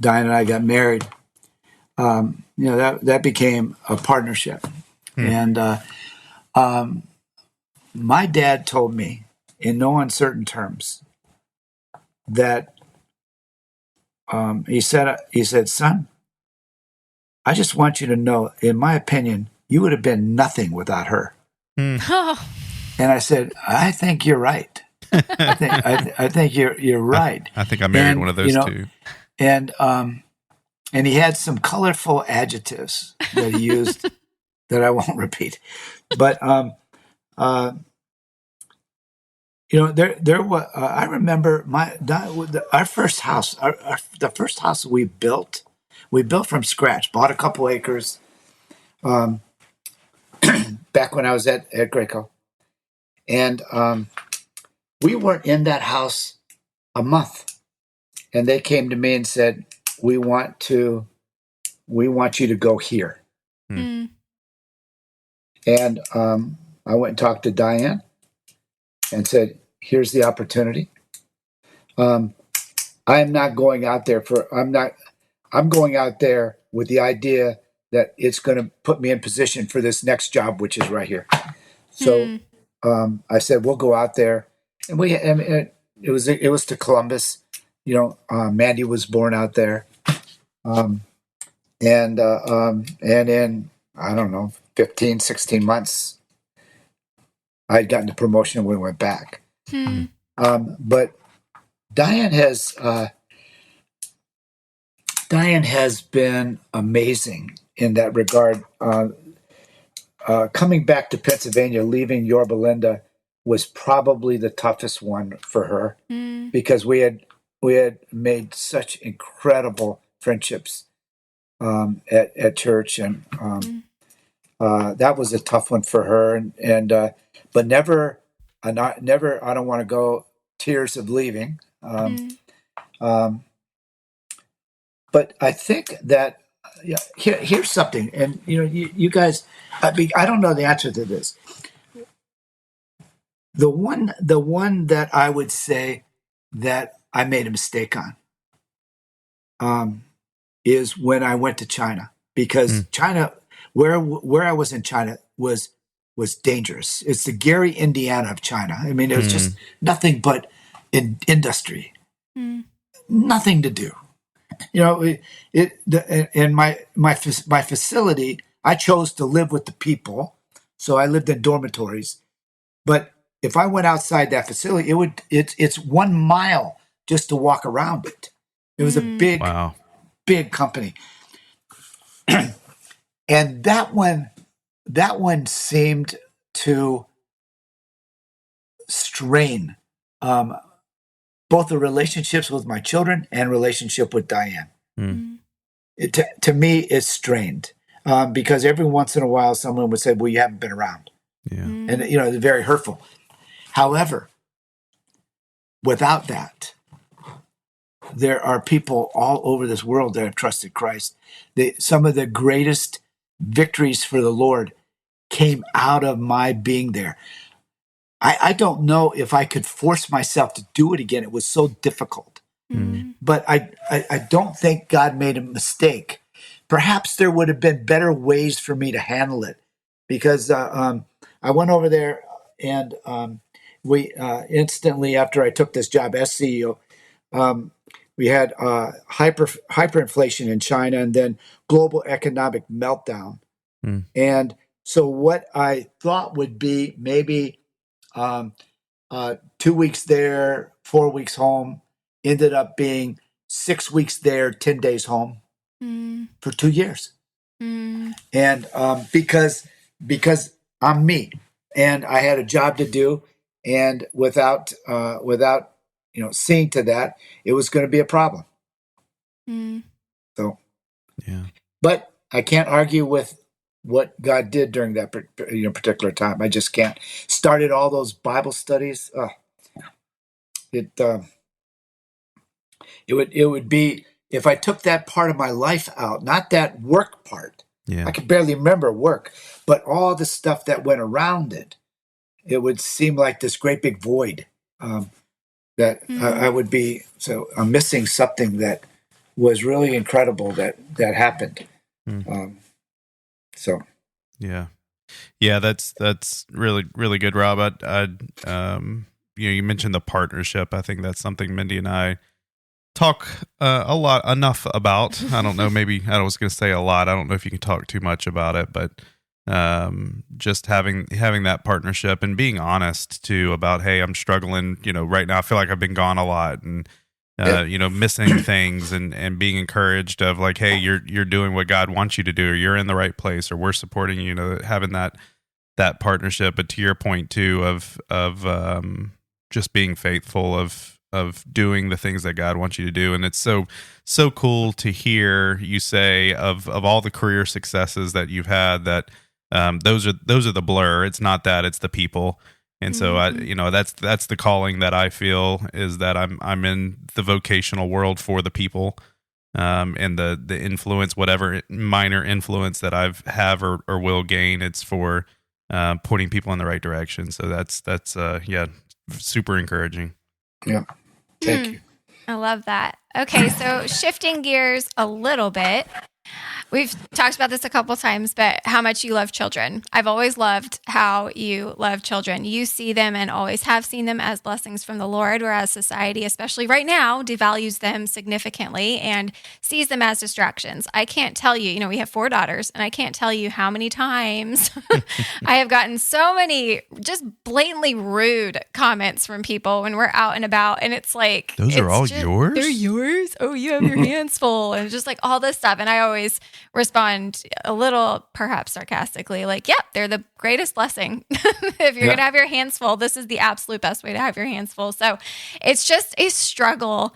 and I got married. that became a partnership. And my dad told me in no uncertain terms that he said, son, I just want you to know, in my opinion, you would have been nothing without her. Oh. And I said, I think you're right. I think you're right. I think I married one of those too. And he had some colorful adjectives that he used that I won't repeat. But there was. I remember our first house. The first house we built from scratch. Bought a couple acres. Back when I was at Graco, and we weren't in that house a month, and they came to me and said, we want you to go here. And I went and talked to Diane and said, here's the opportunity. I'm not going out there I'm going out there with the idea that it's going to put me in position for this next job, which is right here. So I said, we'll go out there. And it was to Columbus. Mandy was born out there. And in, I don't know, 15, 16 months, I'd gotten the promotion and we went back. But Diane has been amazing in that regard. Coming back to Pennsylvania, leaving Yorba Linda was probably the toughest one for her because we had made such incredible friendships at church, and that was a tough one for her. But never. I don't want to go tears of leaving. But I think that here's something, and you guys, I don't know the answer to this. The one that I would say that I made a mistake on is when I went to China, because China, where I was in China was dangerous. It's the Gary, Indiana of China. I mean, it was just nothing but industry, nothing to do. In my facility, I chose to live with the people, so I lived in dormitories. But if I went outside that facility, it's 1 mile just to walk around it. It was a big company, and that one seemed to strain both the relationships with my children and relationship with Diane. To me, it's strained because every once in a while someone would say, well, you haven't been around. And, it's very hurtful. However, without that, there are people all over this world that have trusted Christ. Some of the greatest victories for the Lord came out of my being there. I don't know if I could force myself to do it again. It was so difficult. But I don't think God made a mistake. Perhaps there would have been better ways for me to handle it, because I went over there and we instantly after I took this job as CEO, we had hyperinflation in China and then global economic meltdown. And so what I thought would be maybe 2 weeks there, 4 weeks home, ended up being 6 weeks there, 10 days home for 2 years. And because I'm me and I had a job to do, and without seeing to that, it was going to be a problem. So, but I can't argue with what God did during that particular time. I just can't. Started all those Bible studies. It would be, if I took that part of my life out, not that work part. I could barely remember work, but all the stuff that went around it, it would seem like this great big void that I would be. So I'm missing something that was really incredible that happened. So Yeah. Yeah, that's really really good, Rob. You mentioned the partnership. I think that's something Mindy and I talk enough about. I don't know, maybe I was going to say a lot. I don't know if you can talk too much about it, but just having that partnership and being honest too about, hey, I'm struggling. Right now I feel like I've been gone a lot and missing things and being encouraged of like, hey, you're doing what God wants you to do, or you're in the right place, or we're supporting you. Having that partnership. But to your point too of just being faithful of doing the things that God wants you to do. And it's so cool to hear you say of all the career successes that you've had that those are the blur. It's not that, it's the people. And so that's the calling that I feel, is that I'm in the vocational world for the people, and the influence, whatever minor influence that have or will gain, it's for pointing people in the right direction. So that's super encouraging. Yeah. Thank you. I love that. Okay, so shifting gears a little bit. We've talked about this a couple times, but how much you love children. I've always loved how you love children. You see them and always have seen them as blessings from the Lord, whereas society, especially right now, devalues them significantly and sees them as distractions. I can't tell you, we have 4 daughters, and I can't tell you how many times I have gotten so many just blatantly rude comments from people when we're out and about. And it's like, those are all yours? They're yours? Oh, you have your hands full. And just like all this stuff. And I always respond a little perhaps sarcastically, like, yep, they're the greatest blessing. If you're going to have your hands full, this is the absolute best way to have your hands full. So it's just a struggle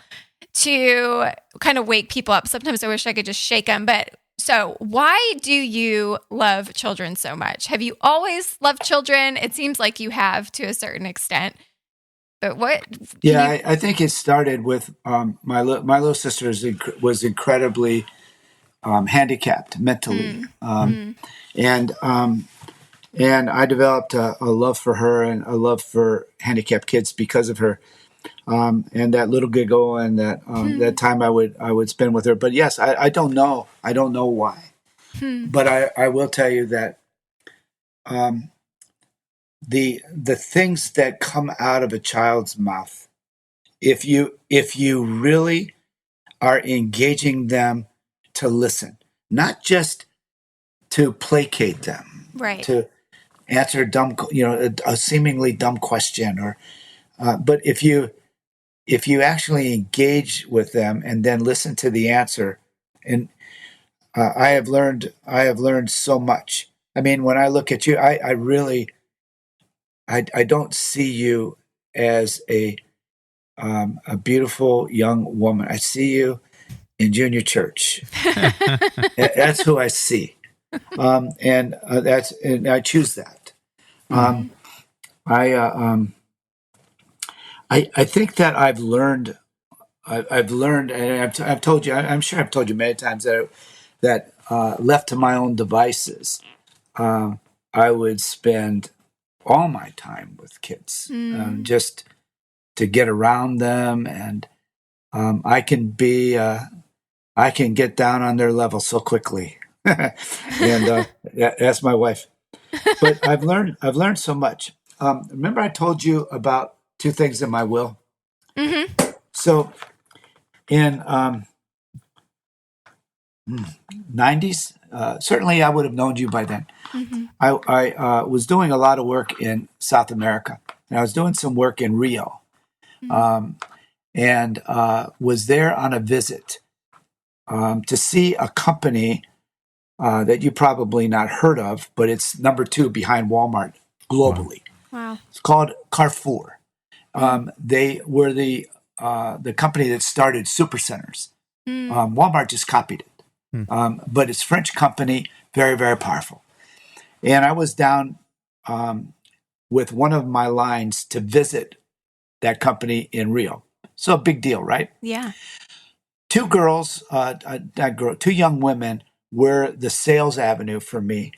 to kind of wake people up. Sometimes I wish I could just shake them. But so why do you love children so much? Have you always loved children? It seems like you have to a certain extent. But what? Yeah, I think it started with my little sister was incredibly handicapped mentally, and I developed a love for her and a love for handicapped kids because of her, and that little giggle and that time I would spend with her. But yes, I don't know why, but I will tell you that the things that come out of a child's mouth, if you really are engaging them to listen, not just to placate them, right, to answer a seemingly dumb question, or but if you actually engage with them and then listen to the answer, and I have learned so much. I mean, when I look at you, I really don't see you as a beautiful young woman. I see you in junior church. That's who I see, and I choose that. I think that I've learned, and I've told you. I'm sure I've told you many times that left to my own devices, I would spend all my time with kids, just to get around them, and I can get down on their level so quickly, and that's my wife. But I've learned so much. Remember, I told you about 2 things in my will. Mm-hmm. So in 90s, certainly I would have known you by then. Mm-hmm. I was doing a lot of work in South America, and I was doing some work in Rio. And was there on a visit to see a company that you probably not heard of, but it's number 2 behind Walmart globally. Wow. It's called Carrefour. They were the company that started supercenters. Walmart just copied it, but it's a French company, very, very powerful. And I was down with one of my lines to visit that company in Rio. So a big deal, right? Yeah. 2 girls, 2 young women were the sales avenue for me.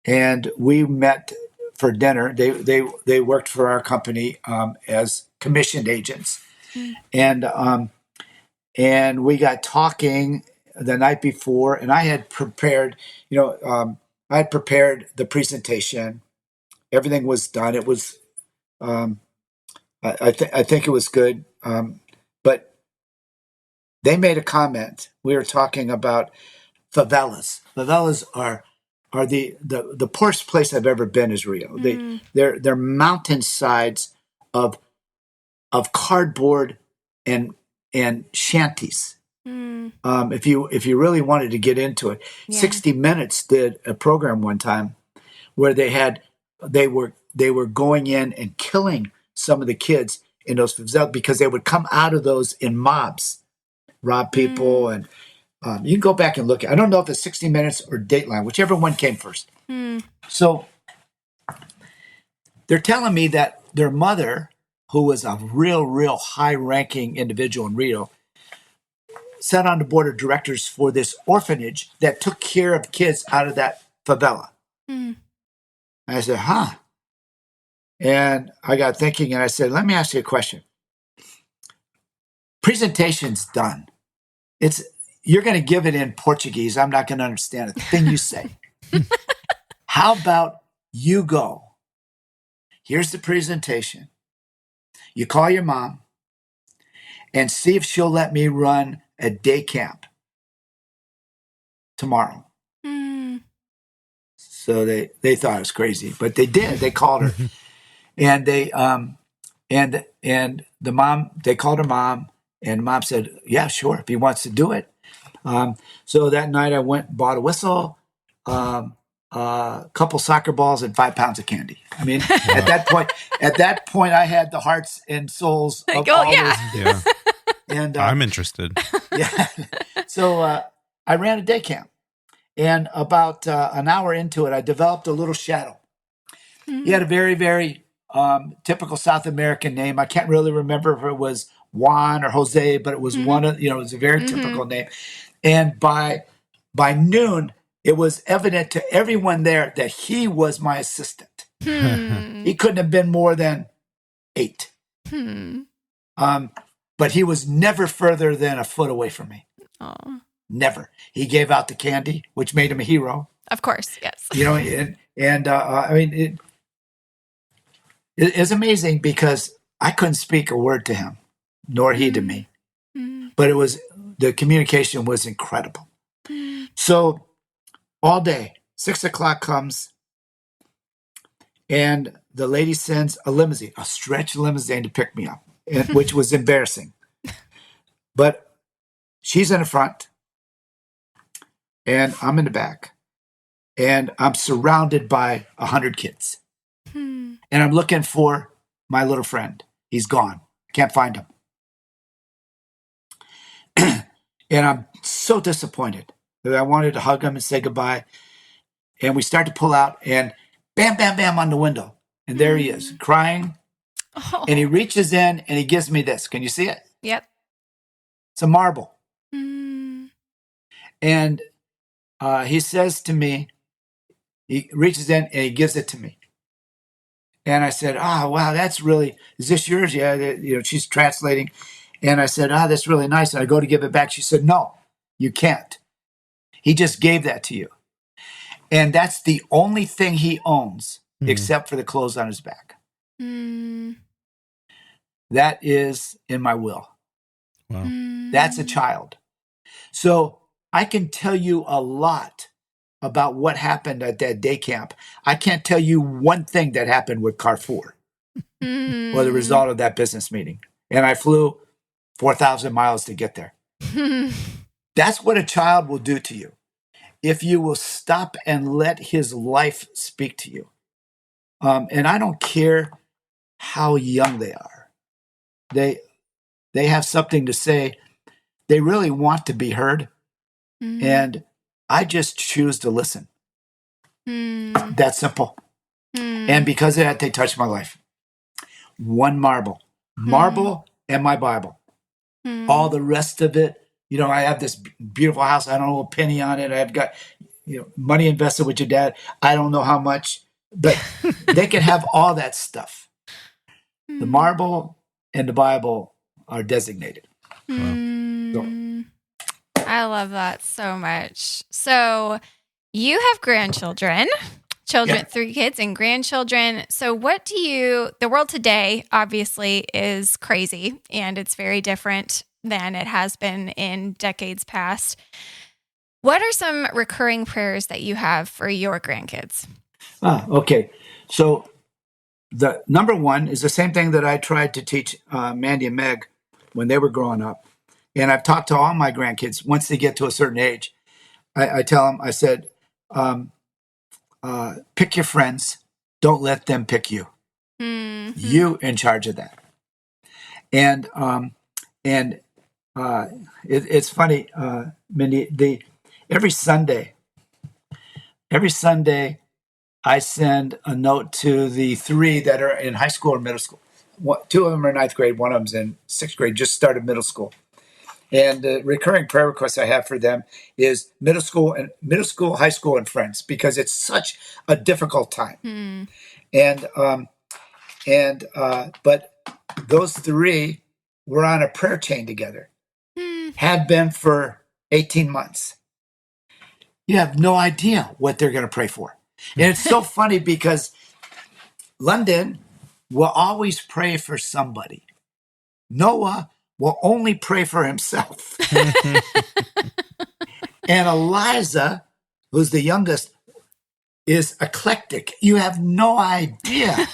And we met for dinner. They worked for our company as commissioned agents. And we got talking the night before, and I had prepared, I had prepared the presentation. Everything was done. It was, I think it was good. But they made a comment. We were talking about favelas. Favelas are the poorest place I've ever been is Rio. They're mountainsides of cardboard and shanties. If you really wanted to get into it, 60 Minutes did a program one time where they were going in and killing some of the kids in those favelas because they would come out of those in mobs, rob people, and you can go back and look. I don't know if it's 60 Minutes or Dateline, whichever one came first. So they're telling me that their mother, who was a real high-ranking individual in Rio, sat on the board of directors for this orphanage that took care of kids out of that favela. And I said, huh? And I got thinking, and I said, let me ask you a question. Presentation's done. You're going to give it in Portuguese. I'm not going to understand a thing you say. How about you go? Here's the presentation. You call your mom and see if she'll let me run a day camp tomorrow. So they thought it was crazy, but they did. They called her, and they the mom. They called her mom, and mom said, "Yeah, sure, if he wants to do it." So that night I went and bought a whistle, a couple soccer balls, and 5 pounds of candy. I mean, at that point, I had the hearts and souls of all those. Yeah. And I'm interested. Yeah. So I ran a day camp, and about an hour into it, I developed a little shadow. He had a very, very typical South American name. I can't really remember if it was Juan or Jose, but it was one of, it was a very typical name. And by noon, it was evident to everyone there that he was my assistant. He couldn't have been more than 8. But he was never further than a foot away from me. Aww. Never. He gave out the candy, which made him a hero. Of course, yes. I mean, it's amazing because I couldn't speak a word to him, nor he to me. But the communication was incredible. So all day, 6 o'clock comes, and the lady sends a limousine, a stretch limousine to pick me up, which was embarrassing. But she's in the front, and I'm in the back, and I'm surrounded by 100 kids. And I'm looking for my little friend. He's gone. Can't find him. And I'm so disappointed that I wanted to hug him and say goodbye. And we start to pull out, and bam, bam, bam on the window. And there he is, crying. Oh. And he reaches in and he gives me this. Can you see it? Yep. It's a marble. And he says to me, he reaches in and he gives it to me. And I said, wow, that's really, is this yours? Yeah, she's translating. And I said, that's really nice. And I go to give it back. She said, no, you can't. He just gave that to you. And that's the only thing he owns except for the clothes on his back. That is in my will. Wow. That's a child. So I can tell you a lot about what happened at that day camp. I can't tell you one thing that happened with Carrefour or the result of that business meeting. And I flew 4,000 miles to get there. That's what a child will do to you if you will stop and let his life speak to you. And I don't care how young they are. They have something to say. They really want to be heard. And I just choose to listen. That's simple. And because of that, they touched my life. One marble and my Bible. All the rest of it, I have this beautiful house. I don't know a penny on it. I've got, money invested with your dad. I don't know how much, but they can have all that stuff. The marble and the Bible are designated. I I love that so much. So you have grandchildren, children, 3 kids and grandchildren. So the world today obviously is crazy and it's very different than it has been in decades past. What are some recurring prayers that you have for your grandkids? Okay. So the number one is the same thing that I tried to teach Mandy and Meg when they were growing up. And I've talked to all my grandkids once they get to a certain age. I tell them, I said, pick your friends. Don't let them pick you. Mm-hmm. You in charge of that. And it's funny, Mindy, every Sunday, I send a note to the 3 that are in high school or middle school. 2 of them are in 9th grade. 1 of them's in 6th grade, just started middle school. And the recurring prayer request I have for them is middle school, high school, and friends, because it's such a difficult time. But those 3 were on a prayer chain together, had been for 18 months. You have no idea what they're going to pray for. And it's so funny because London will always pray for somebody. Noah will only pray for himself. And Eliza, who's the youngest, is eclectic. You have no idea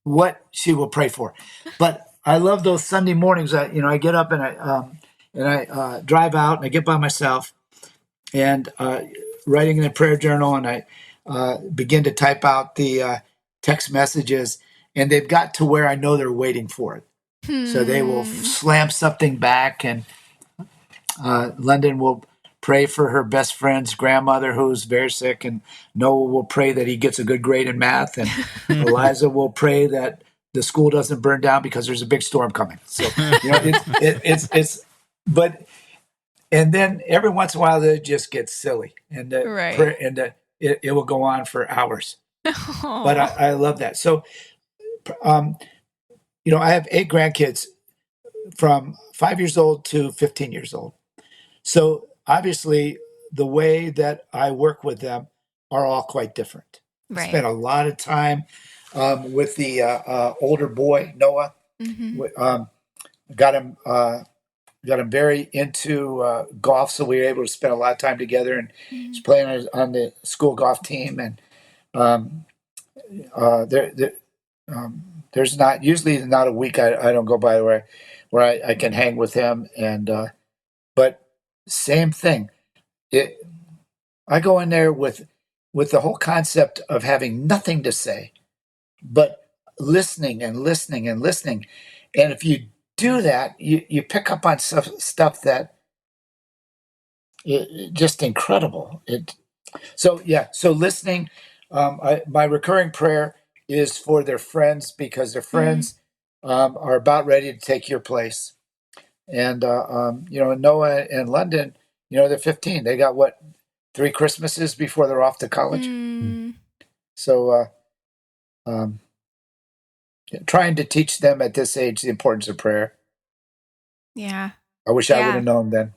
what she will pray for. But I love those Sunday mornings. I get up and I drive out and I get by myself and writing in a prayer journal, and I begin to type out the text messages, and they've got to where I know they're waiting for it. So they will slam something back, and London will pray for her best friend's grandmother who's very sick, and Noah will pray that he gets a good grade in math, and Eliza will pray that the school doesn't burn down because there's a big storm coming. So and then every once in a while they just get silly, and it will go on for hours. But I love that. So, I have 8 grandkids from 5 years old to 15 years old. So obviously the way that I work with them are all quite different. Right. I spent a lot of time with the older boy, Noah. Mm-hmm. Got him very into golf, so we were able to spend a lot of time together, and he's playing on the school golf team. And there's not a week I don't go by where I can hang with him. And but same thing, I go in there with the whole concept of having nothing to say, but listening and listening and listening. And if you do that, you pick up on stuff that just incredible. So listening. My recurring prayer is for their friends, because their friends are about ready to take your place. And Noah and London, they're 15. They got 3 Christmases before they're off to college. So trying to teach them at this age the importance of prayer. Yeah. I wish I would have known then.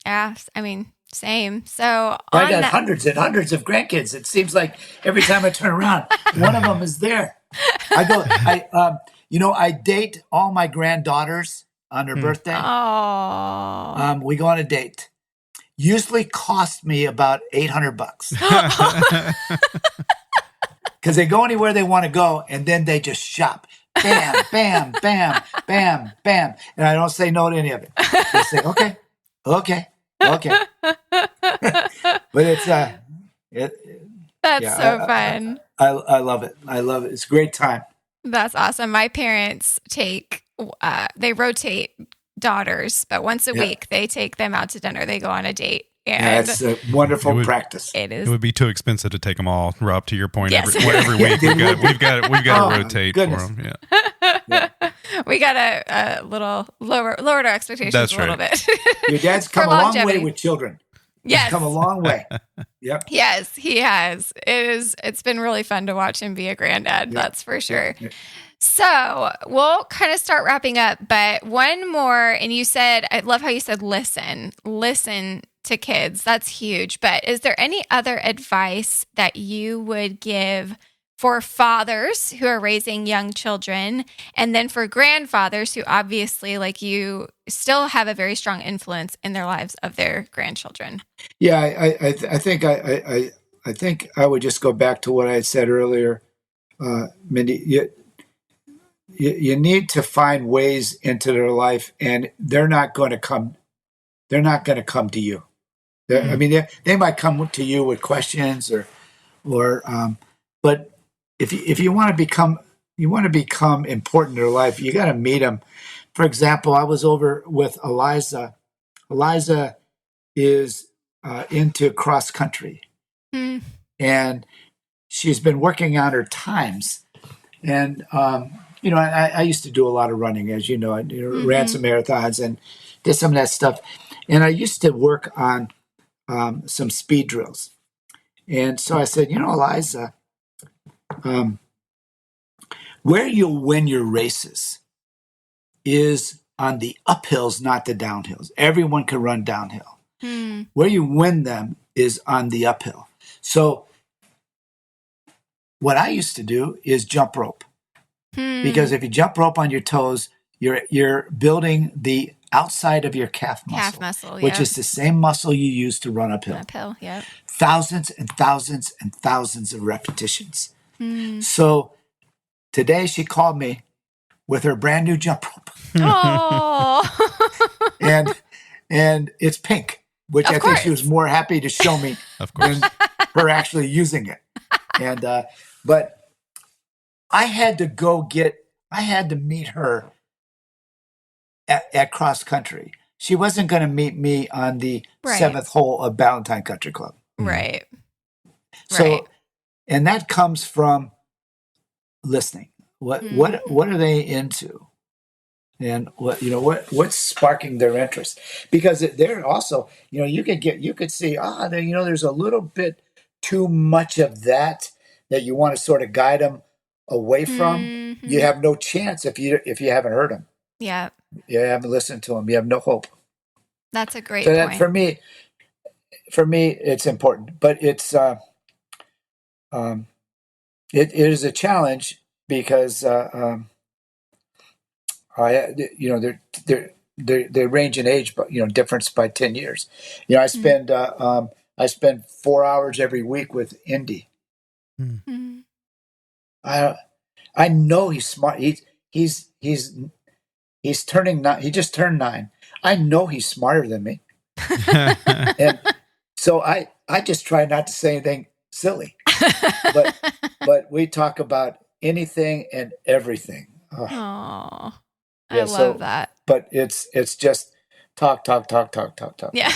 Yeah, I mean, same. So I got hundreds and hundreds of grandkids. It seems like every time I turn around, one of them is there. I date all my granddaughters on their birthday. Oh. We go on a date. Usually cost me about $800. Because they go anywhere they want to go, and then they just shop. Bam, bam, bam, bam, bam. And I don't say no to any of it. I say, okay. But it's that's so fun. I love it. It's a great time. That's awesome. My parents they rotate daughters, but once a week they take them out to dinner. They go on a date. And that's a wonderful practice. It is. It would be too expensive to take them all, Rob. To your point, yes. every week we've got to rotate goodness. for them. Yeah. We got a little lowered our expectations a little bit. Your dad's come a long way with children. He's Yes. come a long way. Yep. Yes, he has. It's been really fun to watch him be a granddad, that's for sure. Yep. So we'll kind of start wrapping up, but one more, and you said, I love how you said listen to kids. That's huge. But is there any other advice that you would give for fathers who are raising young children, and then for grandfathers who obviously, like you, still have a very strong influence in their lives of their grandchildren? Yeah, I think I would just go back to what I had said earlier, Mindy. You need to find ways into their life, and they're not going to come. They're not going to come to you. I mean, they might come to you with questions, but if you want to become important in their life, you got to meet them. For example, I was over with Eliza. Eliza is into cross country, and she's been working on her times. And I used to do a lot of running, as you know. I ran some marathons and did some of that stuff. And I used to work on some speed drills. And so I said, Eliza, where you'll win your races is on the uphills, not the downhills. Everyone can run downhill. Where you win them is on the uphill. So what I used to do is jump rope. Because if you jump rope on your toes, you're building the outside of your calf muscle, which is the same muscle you use to run uphill. Yep. Thousands and thousands and thousands of repetitions. So today she called me with her brand new jump rope. Oh. and it's pink, which I think she was more happy to show me than her actually using it. And but I had to meet her at cross country. She wasn't going to meet me on the seventh hole of Ballantine Country Club. Right. So, and that comes from listening. What are they into? And what's sparking their interest? Because they're also, you could see, there's a little bit too much of that you want to sort of guide them away from. You have no chance if you haven't heard them. Yeah. You haven't listened to them. You have no hope. That's a great point. That for me, it's important, but it's it is a challenge because they range in age, but difference by 10 years. I spend 4 hours every week with Indy. I know he's smart. He's turning 9. He just turned 9. I know he's smarter than me. And so I just try not to say anything silly, but we talk about anything and everything. Oh, I love that. But it's just talk. Yeah.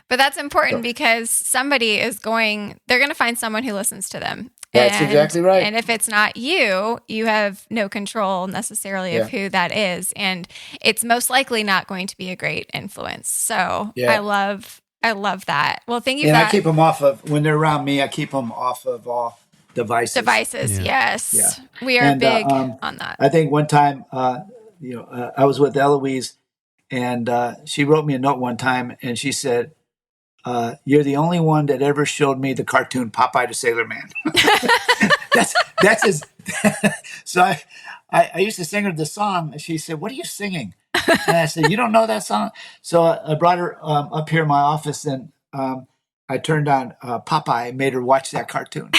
But that's important because they're going to find someone who listens to them. That's exactly right. And if it's not you, you have no control necessarily of who that is. And it's most likely not going to be a great influence. So I love that. Well, thank you for that. I keep them when they're around me, I keep them off of all devices. Yes. Yeah. We are big on that. I think one time, I was with Eloise, and she wrote me a note one time, and she said, "You're the only one that ever showed me the cartoon Popeye the Sailor Man." that's his. So I used to sing her the song, and she said, "What are you singing?" And I said, "You don't know that song?" So I brought her up here in my office, and I turned on Popeye and made her watch that cartoon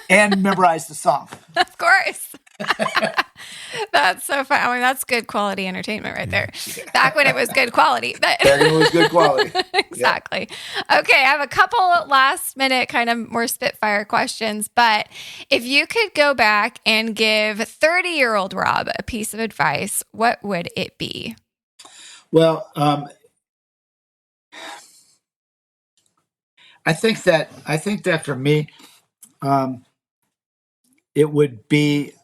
and memorize the song. Of course. That's so fun. I mean, that's good quality entertainment right there. Back when it was good quality. But Back when it was good quality. Exactly. Okay, I have a couple last minute kind of more spitfire questions, but if you could go back and give 30-year-old Rob a piece of advice, what would it be? Well, I think that for me, it would be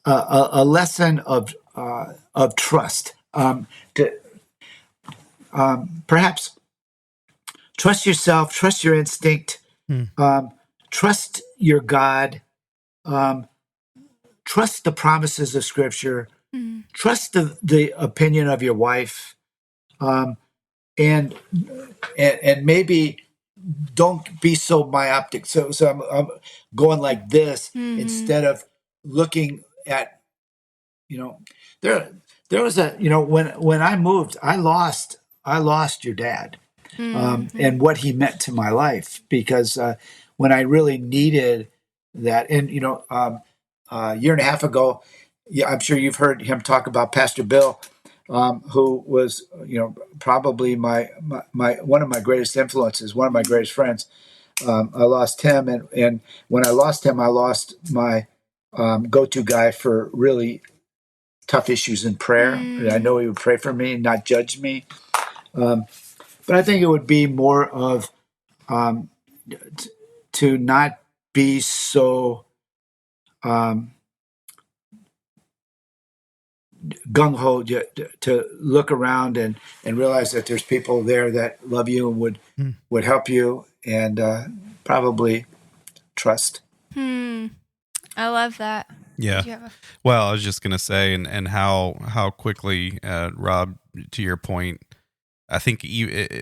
a lesson of trust. Perhaps trust yourself, trust your instinct, trust your God, trust the promises of Scripture, trust the opinion of your wife, and maybe don't be so myopic. So I'm going like this instead of looking at, there was when I moved, I lost your dad, and what he meant to my life, because when I really needed that, and a year and a half ago, yeah, I'm sure you've heard him talk about Pastor Bill, who was, probably my one of my greatest influences, one of my greatest friends. I lost him, and when I lost him, I lost my go-to guy for really tough issues in prayer. I know he would pray for me and not judge me. But I think it would be more of to not be so gung-ho, to look around and realize that there's people there that love you and would help you, and probably trust. I love that. Yeah. Well, I was just going to say, and how quickly, Rob, to your point, I think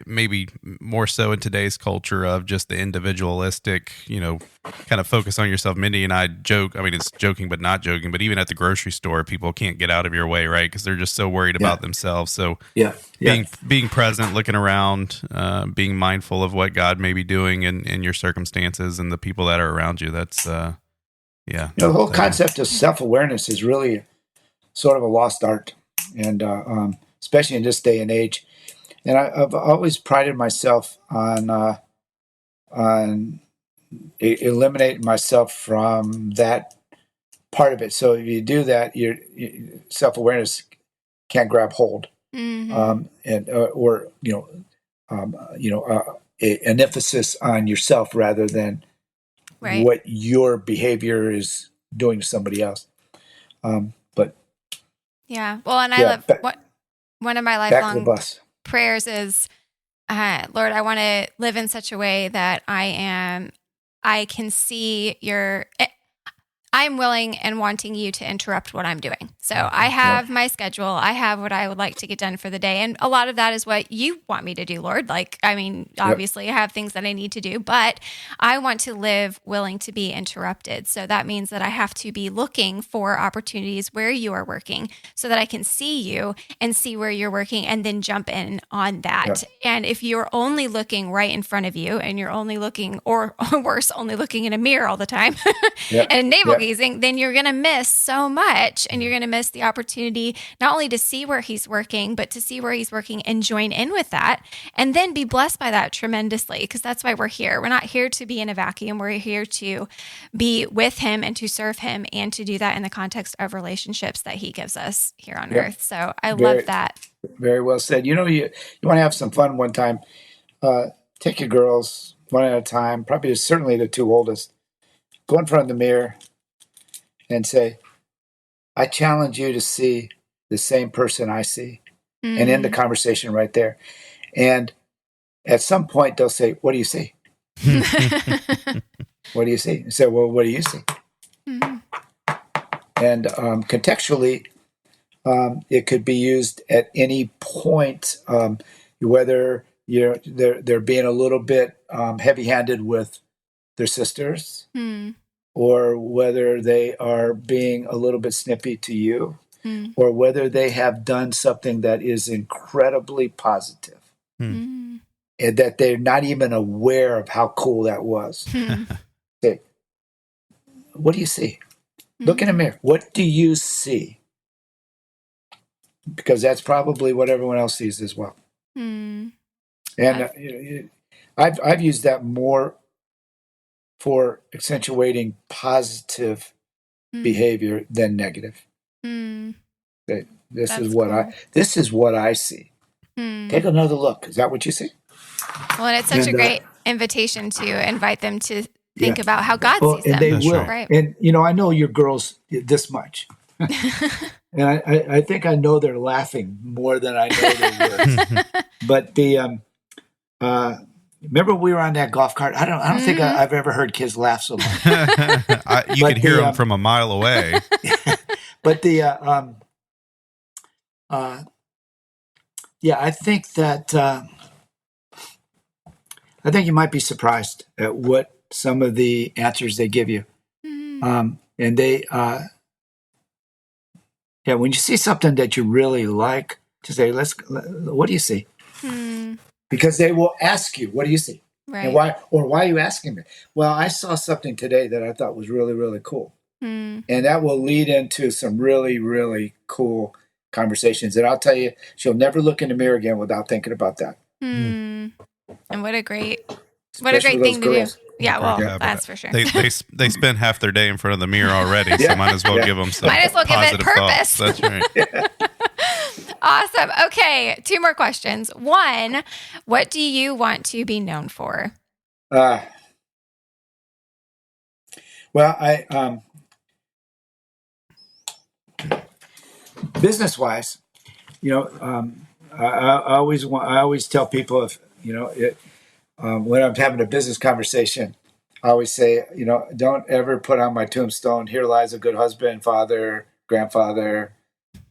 maybe more so in today's culture of just the individualistic, kind of focus on yourself. Mindy and I joke. I mean, it's joking, but not joking. But even at the grocery store, people can't get out of your way, right? Because they're just so worried about themselves. So being present, looking around, being mindful of what God may be doing in your circumstances and the people that are around you. That's the whole concept of self-awareness is really sort of a lost art, and especially in this day and age. And I've always prided myself on eliminating myself from that part of it. So if you do that, your self-awareness can't grab hold, an emphasis on yourself rather than what your behavior is doing to somebody else. But yeah, well, and I love one of my lifelong prayers is, Lord, I want to live in such a way that I can see I'm willing and wanting you to interrupt what I'm doing. So I have my schedule. I have what I would like to get done for the day. And a lot of that is what you want me to do, Lord. Obviously I have things that I need to do, but I want to live willing to be interrupted. So that means that I have to be looking for opportunities where you are working so that I can see you and see where you're working and then jump in on that. Yeah. And if you're only looking right in front of you and you're only looking, or worse, only looking in a mirror all the time and navel gazing, then you're going to miss so much, and you're going to miss the opportunity not only to see where he's working, but to see where he's working and join in with that, and then be blessed by that tremendously, because that's why we're here. We're not here to be in a vacuum. We're here to be with him and to serve him, and to do that in the context of relationships that he gives us here on earth. So I love that. Very well said. You want to have some fun one time. Take your girls one at a time, probably certainly the two oldest. Go in front of the mirror and say, I challenge you to see the same person I see, and end the conversation right there. And at some point they'll say, what do you see? What do you see? You say, well, what do you see? And contextually, it could be used at any point, whether they're being a little bit heavy-handed with their sisters, or whether they are being a little bit snippy to you, or whether they have done something that is incredibly positive, and that they're not even aware of how cool that was. Say, what do you see? Look in a mirror. What do you see? Because that's probably what everyone else sees as well. And I've used that more for accentuating positive behavior than negative. This is what I see. Take another look. Is that what you see? Well, and it's such a great invitation to invite them to think about how God sees them. And they will. Right. And I know your girls this much. And I think I know they're laughing more than I know their words. But remember we were on that golf cart? I don't think I've ever heard kids laugh so much. You could hear them from a mile away. But I think that I think you might be surprised at what some of the answers they give you. And they, when you see something that you really like, to say, what do you see? Because they will ask you, what do you see? Right. And why are you asking me? Well, I saw something today that I thought was really, really cool. And that will lead into some really, really cool conversations. And I'll tell you, she'll never look in the mirror again without thinking about that. And what a great thing to do. Yeah, well, that's for sure. They spend half their day in front of the mirror already, so might as well give them some might as well give it purpose. Thoughts. That's right. Awesome. Okay, 2 more questions. 1, what do you want to be known for? Well, I business-wise, I always tell people if when I'm having a business conversation, I always say, don't ever put on my tombstone, here lies a good husband, father, grandfather,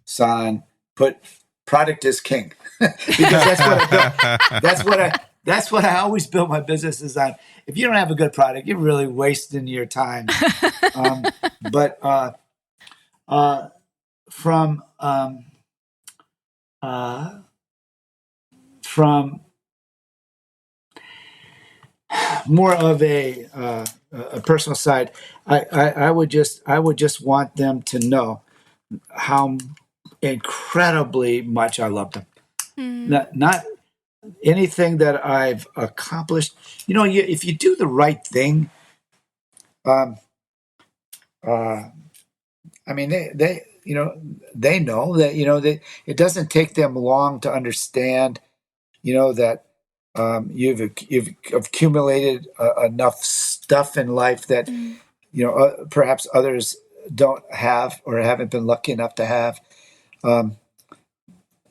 son. Put product is king. Because that's what I always build my businesses on. If you don't have a good product, you're really wasting your time. From more of a personal side, I would just want them to know how incredibly much I love them. Not anything that I've accomplished. If you do the right thing, they know that it doesn't take them long to understand, that you've accumulated enough stuff in life that perhaps others don't have or haven't been lucky enough to have.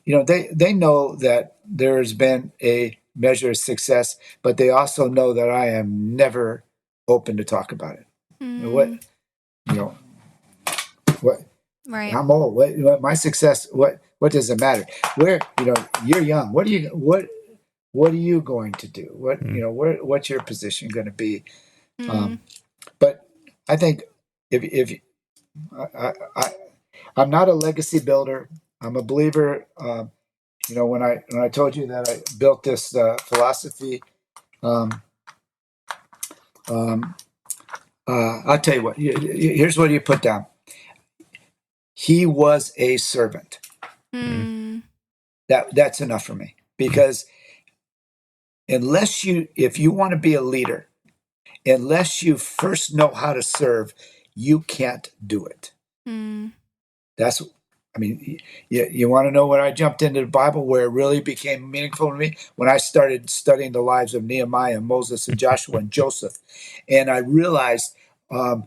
They know that there's been a measure of success, but they also know that I am never open to talk about it. Right. I'm old. What my success? What does it matter? Where you're young. What are you going to do? What's your position going to be? But I think if I'm not a legacy builder. I'm a believer. When I told you that I built this philosophy, I'll tell you what. Here's what you put down. He was a servant. That's enough for me, because if you want to be a leader, unless you first know how to serve, you can't do it. You want to know when I jumped into the Bible, where it really became meaningful to me? When I started studying the lives of Nehemiah, Moses, and Joshua, and Joseph, and I realized, Old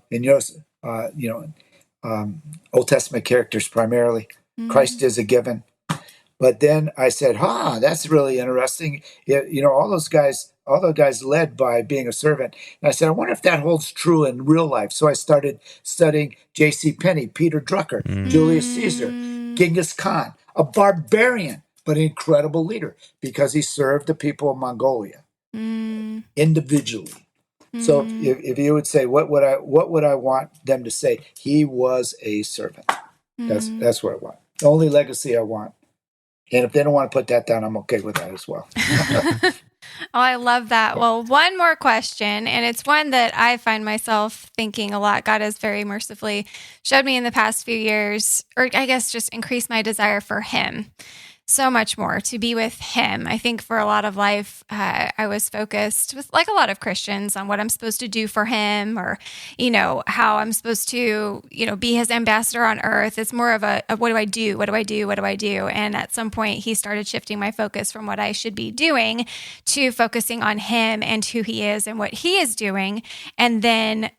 Testament characters primarily, Christ is a given. But then I said, that's really interesting. All those guys led by being a servant. And I said, I wonder if that holds true in real life. So I started studying J.C. Penney, Peter Drucker, Julius Caesar, Genghis Khan, a barbarian, but an incredible leader, because he served the people of Mongolia individually. So if you would say, what would I want them to say? He was a servant. That's what I want. The only legacy I want. And if they don't want to put that down, I'm okay with that as well. Oh, I love that. Well, one more question, and it's one that I find myself thinking a lot. God has very mercifully showed me in the past few years, or I guess just increased my desire for Him so much more, to be with Him. I think for a lot of life, I was focused, with like a lot of Christians, on what I'm supposed to do for Him, or, how I'm supposed to, be His ambassador on earth. It's more of a what do I do? What do I do? What do I do? And at some point, He started shifting my focus from what I should be doing to focusing on Him and who He is and what He is doing. And then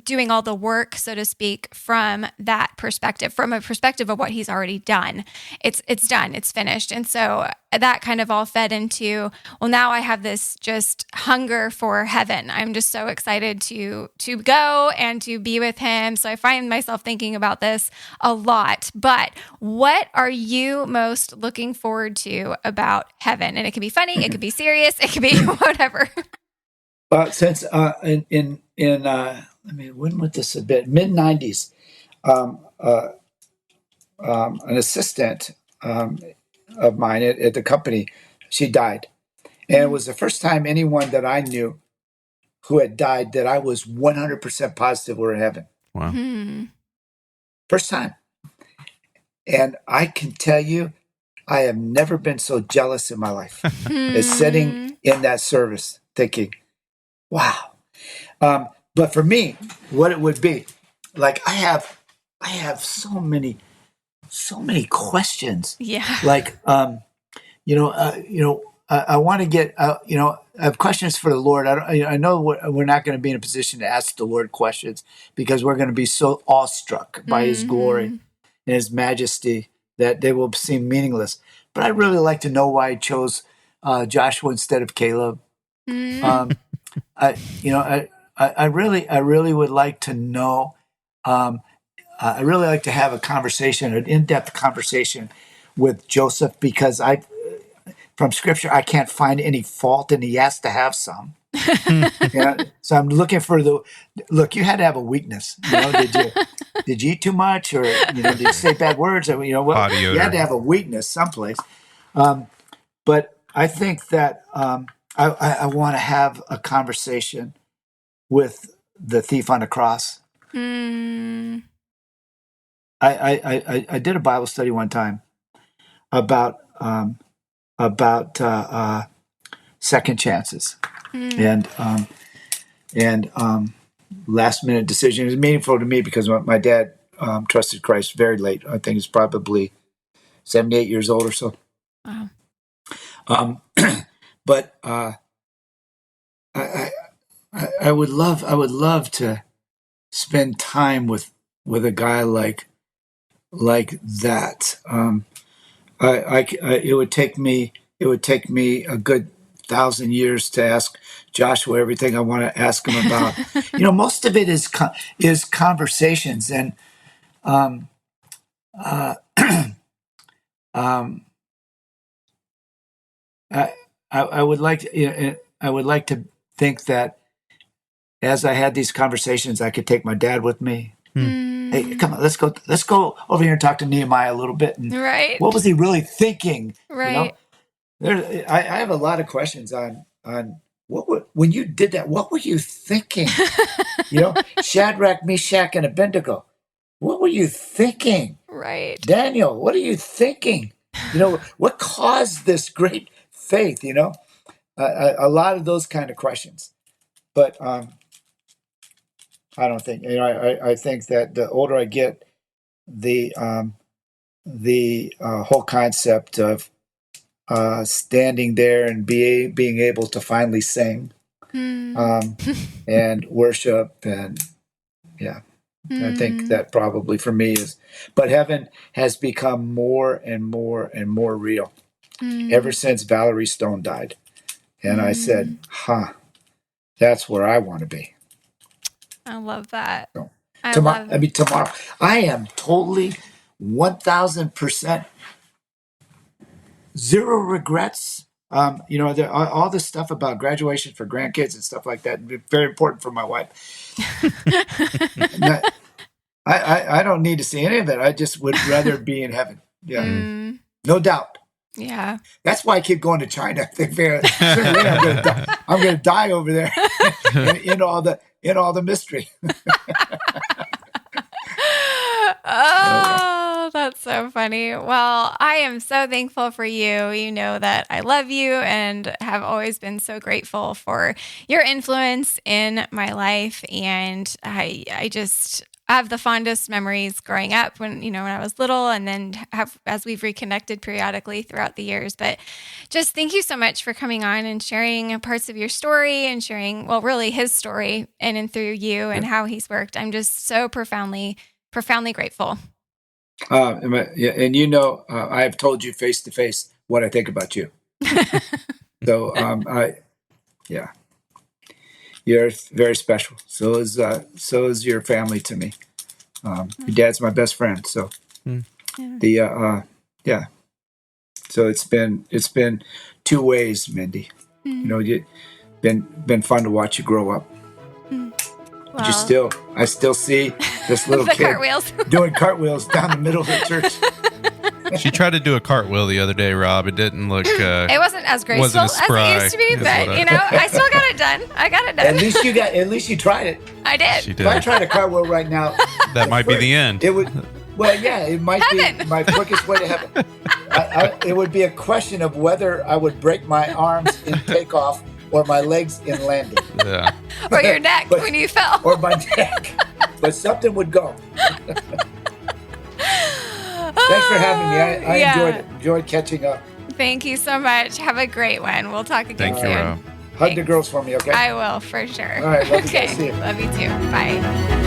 doing all the work, so to speak, from that perspective, from a perspective of what he's already done. It's done, it's finished. And so that kind of all fed into, well, now I have this just hunger for heaven. I'm just so excited to go and to be with him. So I find myself thinking about this a lot. But what are you most looking forward to about heaven? And it can be funny, it could be serious, it could be whatever. Since when would this have been? Mid '90s, an assistant of mine at the company, she died, and it was the first time anyone that I knew who had died that I was 100% positive were in heaven. Wow. First time, and I can tell you, I have never been so jealous in my life as sitting in that service, thinking, "Wow." But for me, what it would be, like I have so many questions. Yeah. Like, I want to get, I have questions for the Lord. I know we're not going to be in a position to ask the Lord questions because we're going to be so awestruck by His glory and His majesty that they will seem meaningless. But I'd really like to know why He chose Joshua instead of Caleb. I really would like to know. I really like to have a conversation, an in-depth conversation with Joseph, because from Scripture, I can't find any fault, and he has to have some. So I'm looking for look. You had to have a weakness. Did you eat too much, or did you say bad words? Or, you had to have a weakness someplace. But I think that I want to have a conversation with the thief on the cross. I did a Bible study one time about second chances and last minute decision. It was meaningful to me because my dad trusted Christ very late. I think he's probably 78 years old or so. Wow. But I would love to spend time with a guy like that. It would take me a good 1,000 years to ask Joshua everything I want to ask him about. Most of it is conversations, and I would like to think that as I had these conversations, I could take my dad with me. Hey, come on, let's go over here and talk to Nehemiah a little bit. And right. What was he really thinking? Right. I have a lot of questions on when you did that, what were you thinking? Shadrach, Meshach, and Abednego. What were you thinking? Right. Daniel, what are you thinking? What caused this great faith? A lot of those kind of questions. But I don't think, I think that the older I get, the whole concept of standing there and being able to finally sing and worship, and I think that probably for me is, but heaven has become more and more and more real ever since Valerie Stone died. And I said, that's where I want to be. I love that. So, tomorrow, I am totally 1,000% zero regrets. All this stuff about graduation for grandkids and stuff like that, very important for my wife. I don't need to see any of it. I just would rather be in heaven. Yeah, no doubt. Yeah, that's why I keep going to China. I think sooner or later I'm going to die over there in all the mystery. Oh, that's so funny. Well, I am so thankful for you. You know that I love you and have always been so grateful for your influence in my life. And have the fondest memories growing up when I was little, and then as we've reconnected periodically throughout the years. But just thank you so much for coming on and sharing parts of your story and sharing, well, really his story in and through you and how he's worked. I'm just so profoundly grateful. And I have told you face to face what I think about you. So, you're very special. So is your family to me. Your dad's my best friend. So, So it's been two ways, Mindi. You've been fun to watch you grow up. Well, I still see this little kid cartwheels. doing cartwheels down the middle of the church. She tried to do a cartwheel the other day, Rob. It didn't look. It wasn't as graceful as it used to be, but I still got it done. I got it done. At least you tried it. I did. She did. If I tried a cartwheel right now, that might be the end. It would. Well, yeah, it might heaven. be my quickest way to heaven. It would be a question of whether I would break my arms in takeoff or my legs in landing. Yeah. Or your neck when you fell. Or my neck. But something would go. Thanks for having me. I enjoyed catching up. Thank you so much. Have a great one. We'll talk again soon. Thank you, Rob. Hug the girls for me, okay? I will, for sure. All right, love you okay. guys. See you. Love you too. Bye.